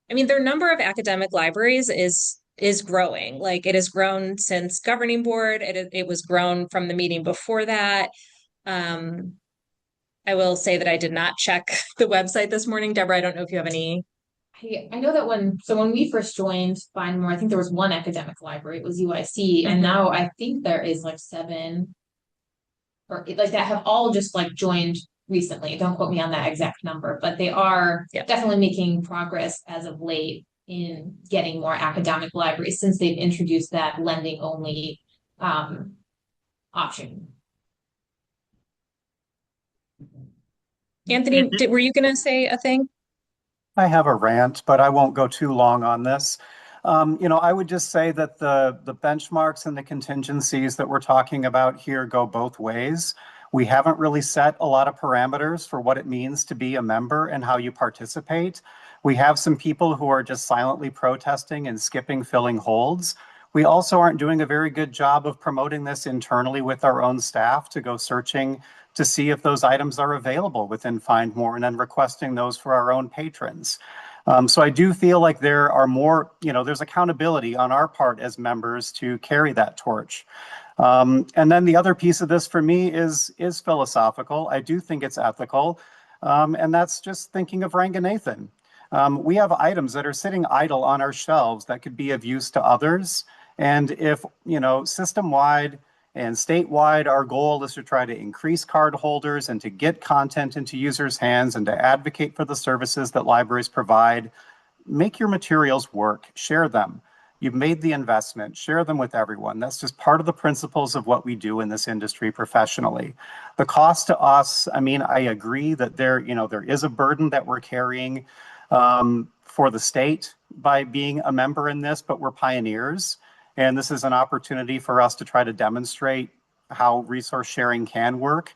Speaker 8: their number of academic libraries is growing. Like it has grown since governing board. It was grown from the meeting before that. I will say that I did not check the website this morning. Deborah, I don't know if you have any.
Speaker 4: I know that when we first joined Find More, I think there was 1 academic library, it was UIC, and now I think there is like 7 or like that have all just like joined recently. Don't quote me on that exact number, but they are definitely making progress as of late in getting more academic libraries since they've introduced that lending only option.
Speaker 8: Anthony, were you going to say a thing?
Speaker 3: I have a rant, but I won't go too long on this. I would just say that the benchmarks and the contingencies that we're talking about here go both ways. We haven't really set a lot of parameters for what it means to be a member and how you participate. We have some people who are just silently protesting and skipping filling holds. We also aren't doing a very good job of promoting this internally with our own staff to go searching to see if those items are available within Find More and then requesting those for our own patrons. So I do feel like there are more, there's accountability on our part as members to carry that torch. And then the other piece of this for me is philosophical. I do think it's ethical. And that's just thinking of Ranganathan. We have items that are sitting idle on our shelves that could be of use to others. And if, system-wide and statewide, our goal is to try to increase card holders and to get content into users' hands and to advocate for the services that libraries provide, make your materials work, share them. You've made the investment, share them with everyone. That's just part of the principles of what we do in this industry professionally. The cost to us, I mean, I agree that there is a burden that we're carrying for the state by being a member in this, but we're pioneers. And this is an opportunity for us to try to demonstrate how resource sharing can work.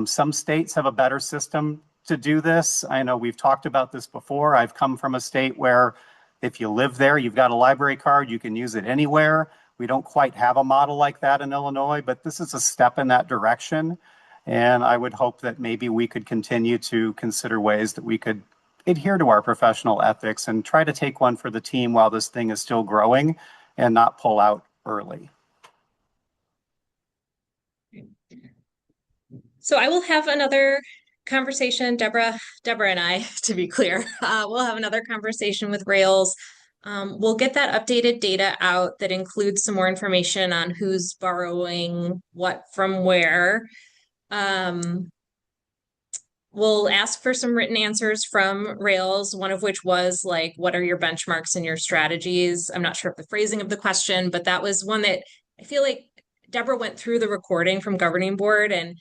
Speaker 3: Some states have a better system to do this. I know we've talked about this before. I've come from a state where if you live there, you've got a library card, you can use it anywhere. We don't quite have a model like that in Illinois, but this is a step in that direction. And I would hope that maybe we could continue to consider ways that we could adhere to our professional ethics and try to take one for the team while this thing is still growing and not pull out early.
Speaker 8: So I will have another conversation, Deborah and I, to be clear, we'll have another conversation with Rails. We'll get that updated data out that includes some more information on who's borrowing what from where. We'll ask for some written answers from Rails, one of which was like, what are your benchmarks and your strategies? I'm not sure of the phrasing of the question, but that was one that I feel like Deborah went through the recording from governing board, and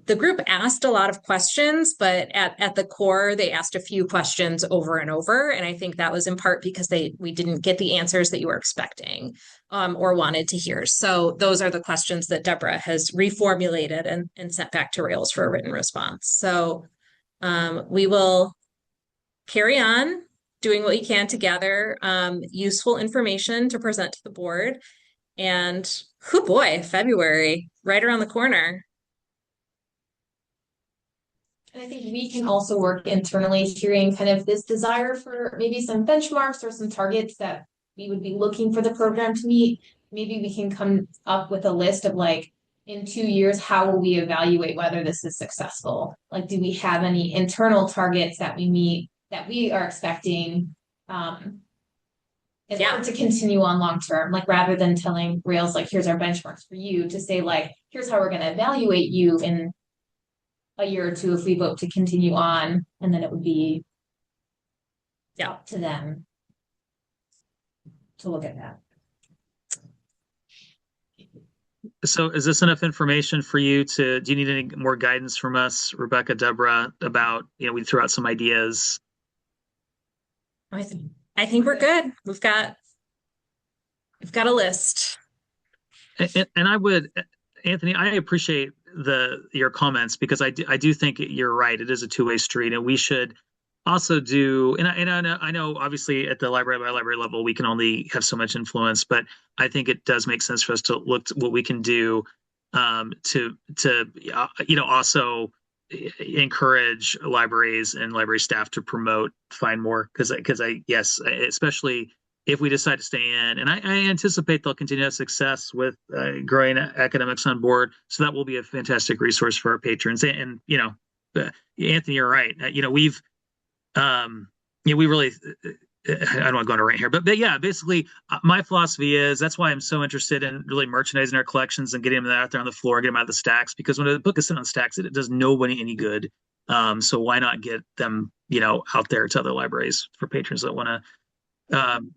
Speaker 8: the group asked a lot of questions, but at the core, they asked a few questions over and over. And I think that was in part because we didn't get the answers that you were expecting or wanted to hear. So those are the questions that Deborah has reformulated and sent back to Rails for a written response. So we will carry on doing what we can to gather useful information to present to the board. And oh boy, February, right around the corner.
Speaker 4: And I think we can also work internally, hearing kind of this desire for maybe some benchmarks or some targets that we would be looking for the program to meet. Maybe we can come up with a list of like, in 2 years, how will we evaluate whether this is successful? Like, do we have any internal targets that we meet that we are expecting in order to continue on long term? Like, rather than telling Rails, like, here's our benchmarks for you, to say like, here's how we're going to evaluate you in a year or two if we vote to continue on, and then it would be up to them to look at that.
Speaker 1: So is this enough information for you do you need any more guidance from us, Rebecca, Deborah, about, we threw out some ideas?
Speaker 8: I think we're good. We've got a list.
Speaker 1: And I would, Anthony, I appreciate your comments, because I do think you're right. It is a two-way street, and we should also do. And I know obviously at the library by library level we can only have so much influence, but I think it does make sense for us to look to what we can do to also encourage libraries and library staff to promote Find More, because yes, especially if we decide to stay in. And I anticipate they'll continue to have success with growing academics on board. So that will be a fantastic resource for our patrons. And Anthony, you're right. We really, I don't want to go on a rant here, but yeah, basically my philosophy is that's why I'm so interested in really merchandising our collections and getting them out there on the floor, getting them out of the stacks, because when a book is sitting on stacks, it does nobody any good. So why not get them, out there to other libraries for patrons that want to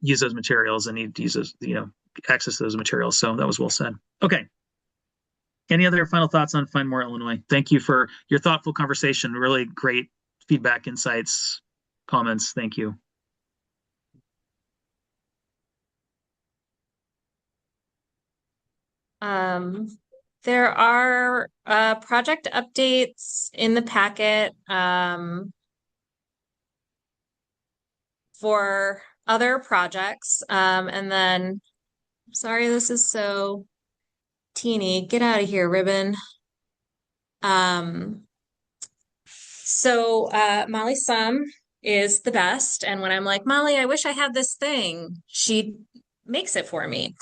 Speaker 1: use those materials and need to use those, access to those materials. So that was well said. Okay. Any other final thoughts on Find More Illinois? Thank you for your thoughtful conversation. Really great feedback, insights, comments. Thank you.
Speaker 8: There are project updates in the packet for other projects. And then, sorry, this is so teeny. Get out of here, ribbon. So Molly Sum is the best. And when I'm like, Molly, I wish I had this thing, she makes it for me.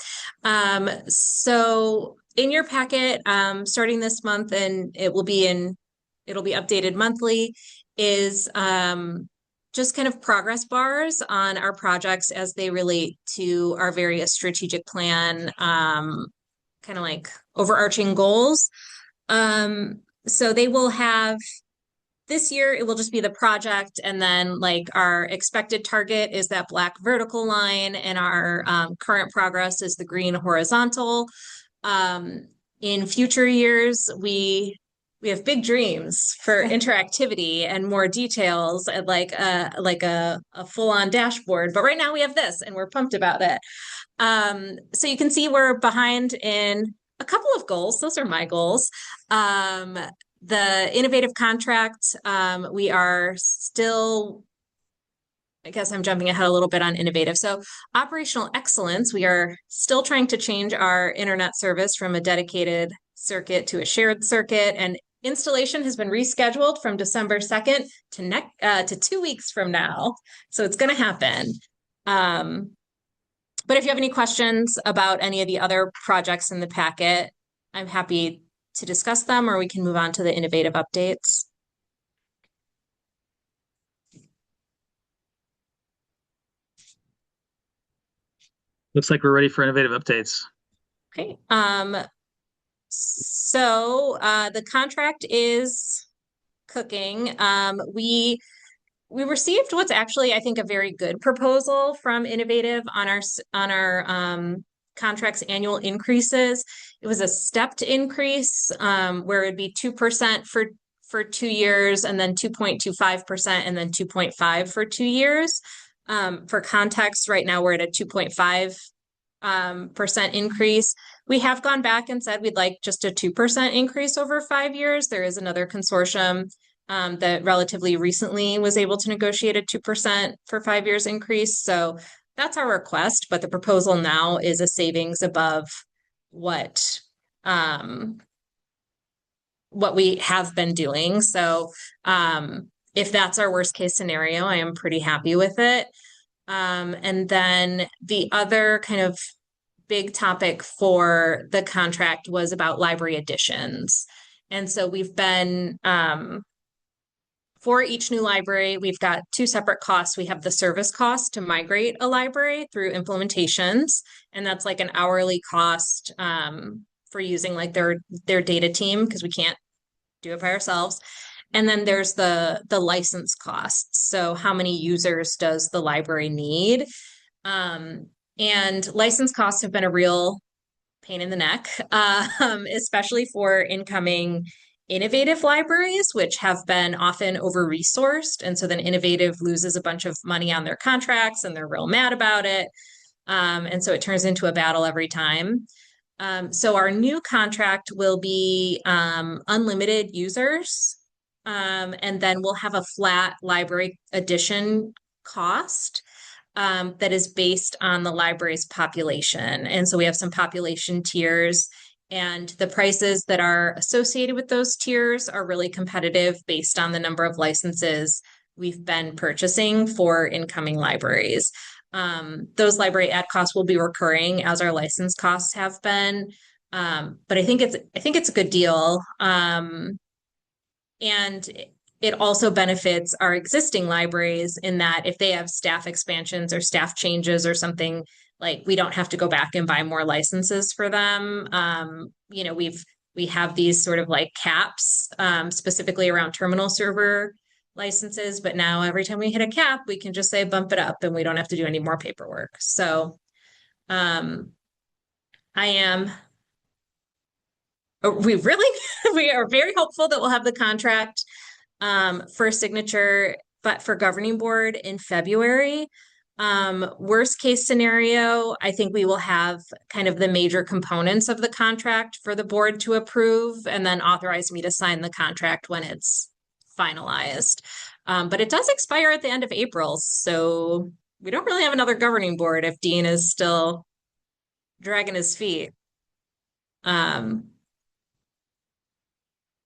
Speaker 8: So in your packet, starting this month, and it'll be updated monthly, is just kind of progress bars on our projects as they relate to our various strategic plan, kind of like overarching goals. So they will have this year it will just be the project, and then like our expected target is that black vertical line, and our current progress is the green horizontal. In future years, we have big dreams for interactivity and more details, and like a full-on dashboard. But right now we have this, and we're pumped about it. So you can see we're behind in a couple of goals. Those are my goals. The innovative contract, we are still, I guess I'm jumping ahead a little bit on innovative. So operational excellence, we are still trying to change our internet service from a dedicated circuit to a shared circuit, and installation has been rescheduled from December 2nd to 2 weeks from now. So it's going to happen. But if you have any questions about any of the other projects in the packet, I'm happy to discuss them, or we can move on to the innovative updates.
Speaker 1: Looks like we're ready for innovative updates.
Speaker 8: Okay. So the contract is cooking. We received what's actually, I think, a very good proposal from Innovative on our contract's annual increases. It was a stepped increase where it'd be 2% for 2 years, and then 2.25%, and then 2.5 for 2 years. For context, right now we're at a 2.5% increase. We have gone back and said we'd like just a 2% increase over 5 years. There is another consortium that relatively recently was able to negotiate a 2% for 5 years increase. So that's our request, but the proposal now is a savings above what we have been doing. So if that's our worst case scenario, I am pretty happy with it. And then the other kind of big topic for the contract was about library additions. And so we've been, for each new library, we've got 2 separate costs. We have the service cost to migrate a library through implementations, and that's like an hourly cost for using like their data team, because we can't do it by ourselves. And then there's the license costs. So how many users does the library need? And license costs have been a real pain in the neck, especially for incoming innovative libraries, which have been often over-resourced. And so then Innovative loses a bunch of money on their contracts, and they're real mad about it. And so it turns into a battle every time. So our new contract will be unlimited users. And then we'll have a flat library addition cost that is based on the library's population. And so we have some population tiers, and the prices that are associated with those tiers are really competitive based on the number of licenses we've been purchasing for incoming libraries. Those library ad costs will be recurring as our license costs have been. But I think it's a good deal. And it also benefits our existing libraries in that if they have staff expansions or staff changes or something, like we don't have to go back and buy more licenses for them. You know, we have these sort of like caps specifically around terminal server licenses, but now every time we hit a cap, we can just say bump it up, and we don't have to do any more paperwork. So we are very hopeful that we'll have the contract for signature, but for governing board in February. Worst case scenario, I think we will have kind of the major components of the contract for the board to approve, and then authorize me to sign the contract when it's finalized. But it does expire at the end of April, so we don't really have another governing board if Dean is still dragging his feet.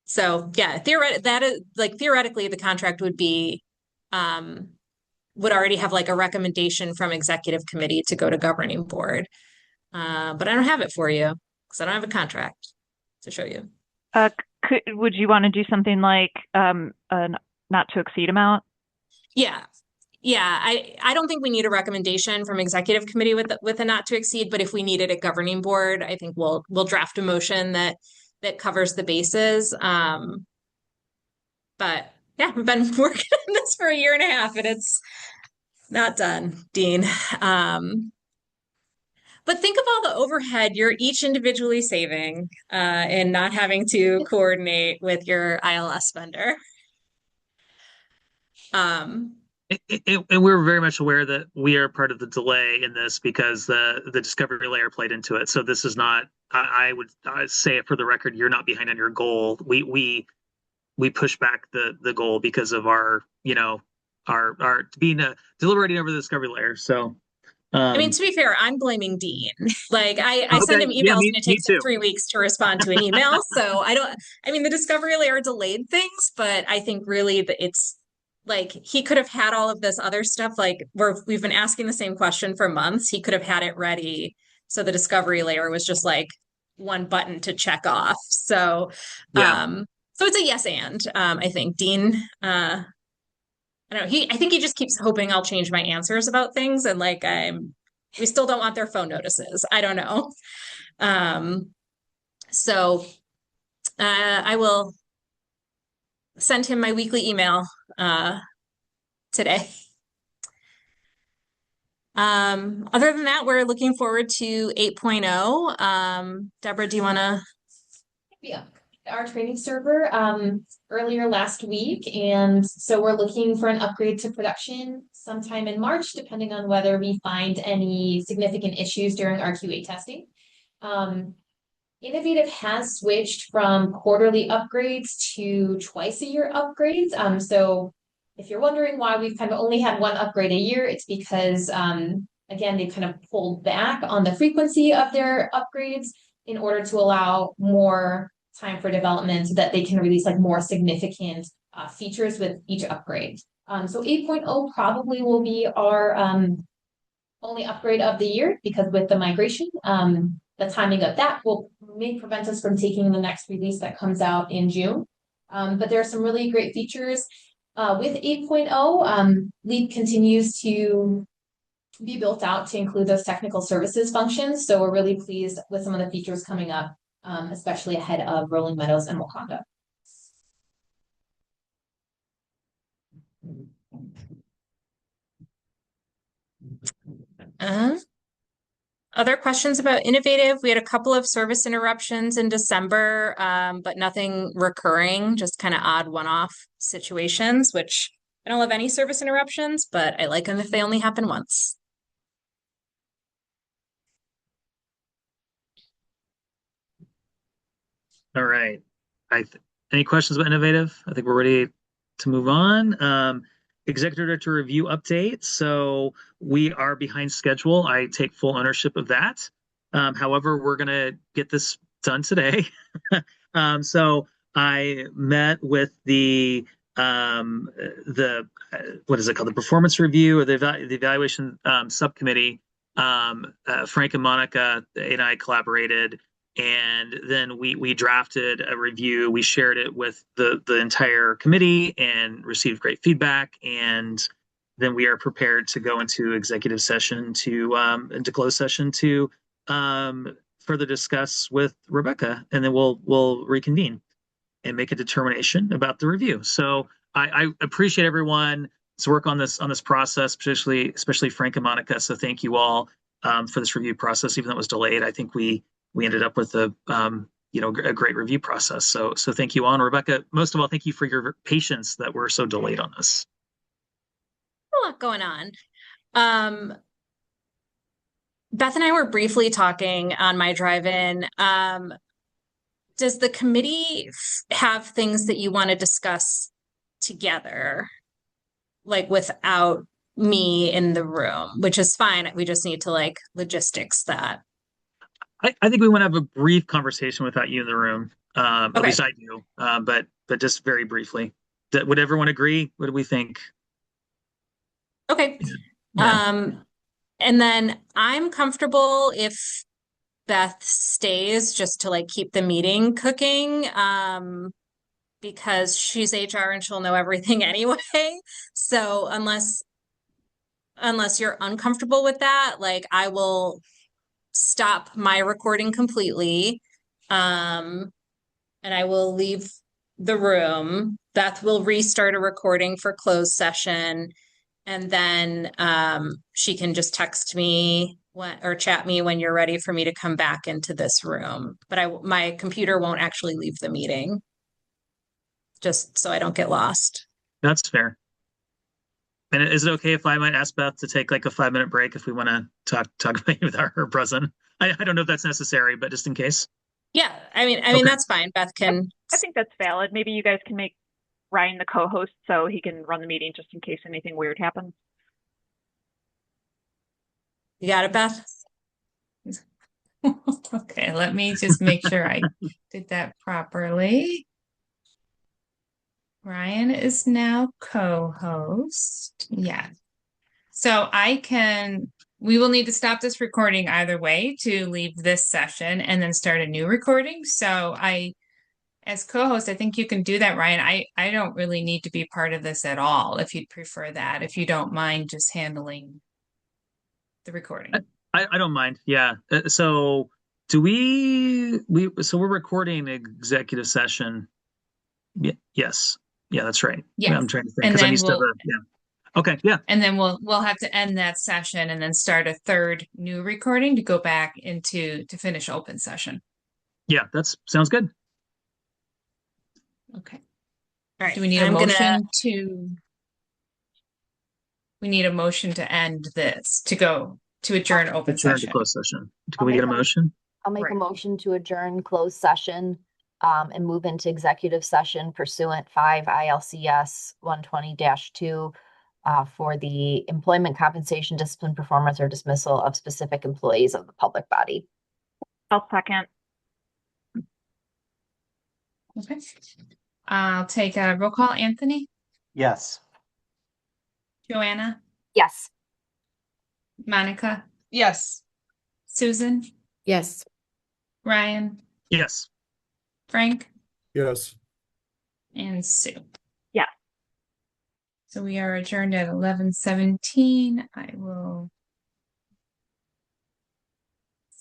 Speaker 8: So yeah, theoretically the contract would be would already have like a recommendation from executive committee to go to governing board. But I don't have it for you because I don't have a contract to show you.
Speaker 6: Would you want to do something like a not to exceed amount?
Speaker 8: Yeah. I don't think we need a recommendation from executive committee with a not to exceed, but if we needed a governing board, I think we'll draft a motion that covers the bases. But yeah, we've been working on this for 1.5 years and it's not done, Dean. But think of all the overhead you're each individually saving and not having to coordinate with your ILS vendor.
Speaker 1: And we're very much aware that we are part of the delay in this because the discovery layer played into it. So this is not. I would say it for the record. You're not behind on your goal. We push back the goal because of our being deliberating over the discovery layer. So.
Speaker 8: I mean, to be fair, I'm blaming Dean. Like I send him emails
Speaker 1: yeah,
Speaker 8: and it takes him 3 weeks to respond to an email. So I mean, the discovery layer delayed things, but I think really that it's like he could have had all of this other stuff. Like we've been asking the same question for months. He could have had it ready. So the discovery layer was just like one button to check off. So,
Speaker 1: yeah.
Speaker 8: So it's a yes and I think Dean, I don't know. I think he just keeps hoping I'll change my answers about things, and like we still don't want their phone notices. I don't know. So I will send him my weekly email today. Other than that, we're looking forward to 8.0. Deborah, do you want to?
Speaker 4: Yeah, our training server earlier last week, and so we're looking for an upgrade to production sometime in March, depending on whether we find any significant issues during our QA testing. Innovative has switched from quarterly upgrades to twice-a-year upgrades. So if you're wondering why we've kind of only had one upgrade a year, it's because again, they've kind of pulled back on the frequency of their upgrades in order to allow more time for development so that they can release like more significant features with each upgrade. So 8.0 probably will be our only upgrade of the year, because with the migration, the timing of that may prevent us from taking the next release that comes out in June. But there are some really great features with 8.0. Leap continues to be built out to include those technical services functions. So we're really pleased with some of the features coming up, especially ahead of Rolling Meadows and Wakanda.
Speaker 8: Other questions about Innovative? We had a couple of service interruptions in December, but nothing recurring, just kind of odd one-off situations, which I don't love any service interruptions, but I like them if they only happen once.
Speaker 1: All right. Any questions about Innovative? I think we're ready to move on. Executive Director Review update. So we are behind schedule. I take full ownership of that. However, we're going to get this done today. So I met with the what is it called? The performance review or the evaluation subcommittee. Frank and Monica and I collaborated. And then we drafted a review. We shared it with the entire committee and received great feedback. And then we are prepared to go into executive session into closed session to further discuss with Rebecca. And then we'll reconvene and make a determination about the review. So I appreciate everyone's work on this process, especially Frank and Monica. So thank you all for this review process, even though it was delayed. I think we ended up with a great review process. So thank you all. And Rebecca, most of all, thank you for your patience that we're so delayed on this.
Speaker 8: A lot going on. Beth and I were briefly talking on my drive-in. Does the committee have things that you want to discuss together, like without me in the room, which is fine. We just need to logistics that.
Speaker 1: I think we want to have a brief conversation without you in the room. At
Speaker 8: Okay.
Speaker 1: least I do. But just very briefly. Would everyone agree? What do we think?
Speaker 8: Okay.
Speaker 1: Yeah.
Speaker 8: And then I'm comfortable if Beth stays just to keep the meeting cooking, because she's HR and she'll know everything anyway. So unless you're uncomfortable with that, I will stop my recording completely. And I will leave the room. Beth will restart a recording for closed session. And then she can just text me or chat me when you're ready for me to come back into this room. But my computer won't actually leave the meeting, just so I don't get lost.
Speaker 1: That's fair. And is it okay if I might ask Beth to take like a 5-minute break if we want to talk about you with her present? I don't know if that's necessary, but just in case.
Speaker 8: Yeah, I mean
Speaker 1: Okay.
Speaker 8: that's fine. Beth can.
Speaker 6: I think that's valid. Maybe you guys can make Ryan the co-host so he can run the meeting just in case anything weird happens.
Speaker 8: You got it, Beth?
Speaker 2: Okay, let me just make sure I did that properly. Ryan is now co-host. Yeah. So we will need to stop this recording either way to leave this session and then start a new recording. So as co-host, I think you can do that, Ryan. I don't really need to be part of this at all if you'd prefer that, if you don't mind just handling the recording.
Speaker 1: I don't mind. Yeah. So so we're recording executive session. Yes. Yeah, that's right.
Speaker 2: Yes.
Speaker 1: I'm trying to think
Speaker 2: And
Speaker 1: because I'm
Speaker 2: then
Speaker 1: used to yeah. Okay. Yeah.
Speaker 2: And then we'll have to end that session and then start a third new recording to go back to finish open session.
Speaker 1: Yeah, sounds good.
Speaker 2: Okay.
Speaker 8: All right.
Speaker 2: Do we need a motion we need a motion to end this, to adjourn open
Speaker 1: Adjourn to
Speaker 2: session.
Speaker 1: closed session. Can
Speaker 7: I'll
Speaker 1: we get a
Speaker 7: make a-
Speaker 1: motion?
Speaker 7: I'll make a
Speaker 2: Right.
Speaker 7: motion to adjourn closed session and move into executive session pursuant 5 ILCS 120-2 for the employment compensation, discipline, performance, or dismissal of specific employees of the public body.
Speaker 6: I'll second.
Speaker 2: Okay. I'll take a roll call. Anthony,
Speaker 3: Yes.
Speaker 2: Joanna,
Speaker 7: Yes.
Speaker 2: Monica,
Speaker 5: Yes.
Speaker 2: Susan,
Speaker 10: Yes.
Speaker 2: Ryan,
Speaker 1: Yes.
Speaker 2: Frank,
Speaker 11: Yes.
Speaker 2: and Sue.
Speaker 6: Yes.
Speaker 2: So we are adjourned at 11:17. I will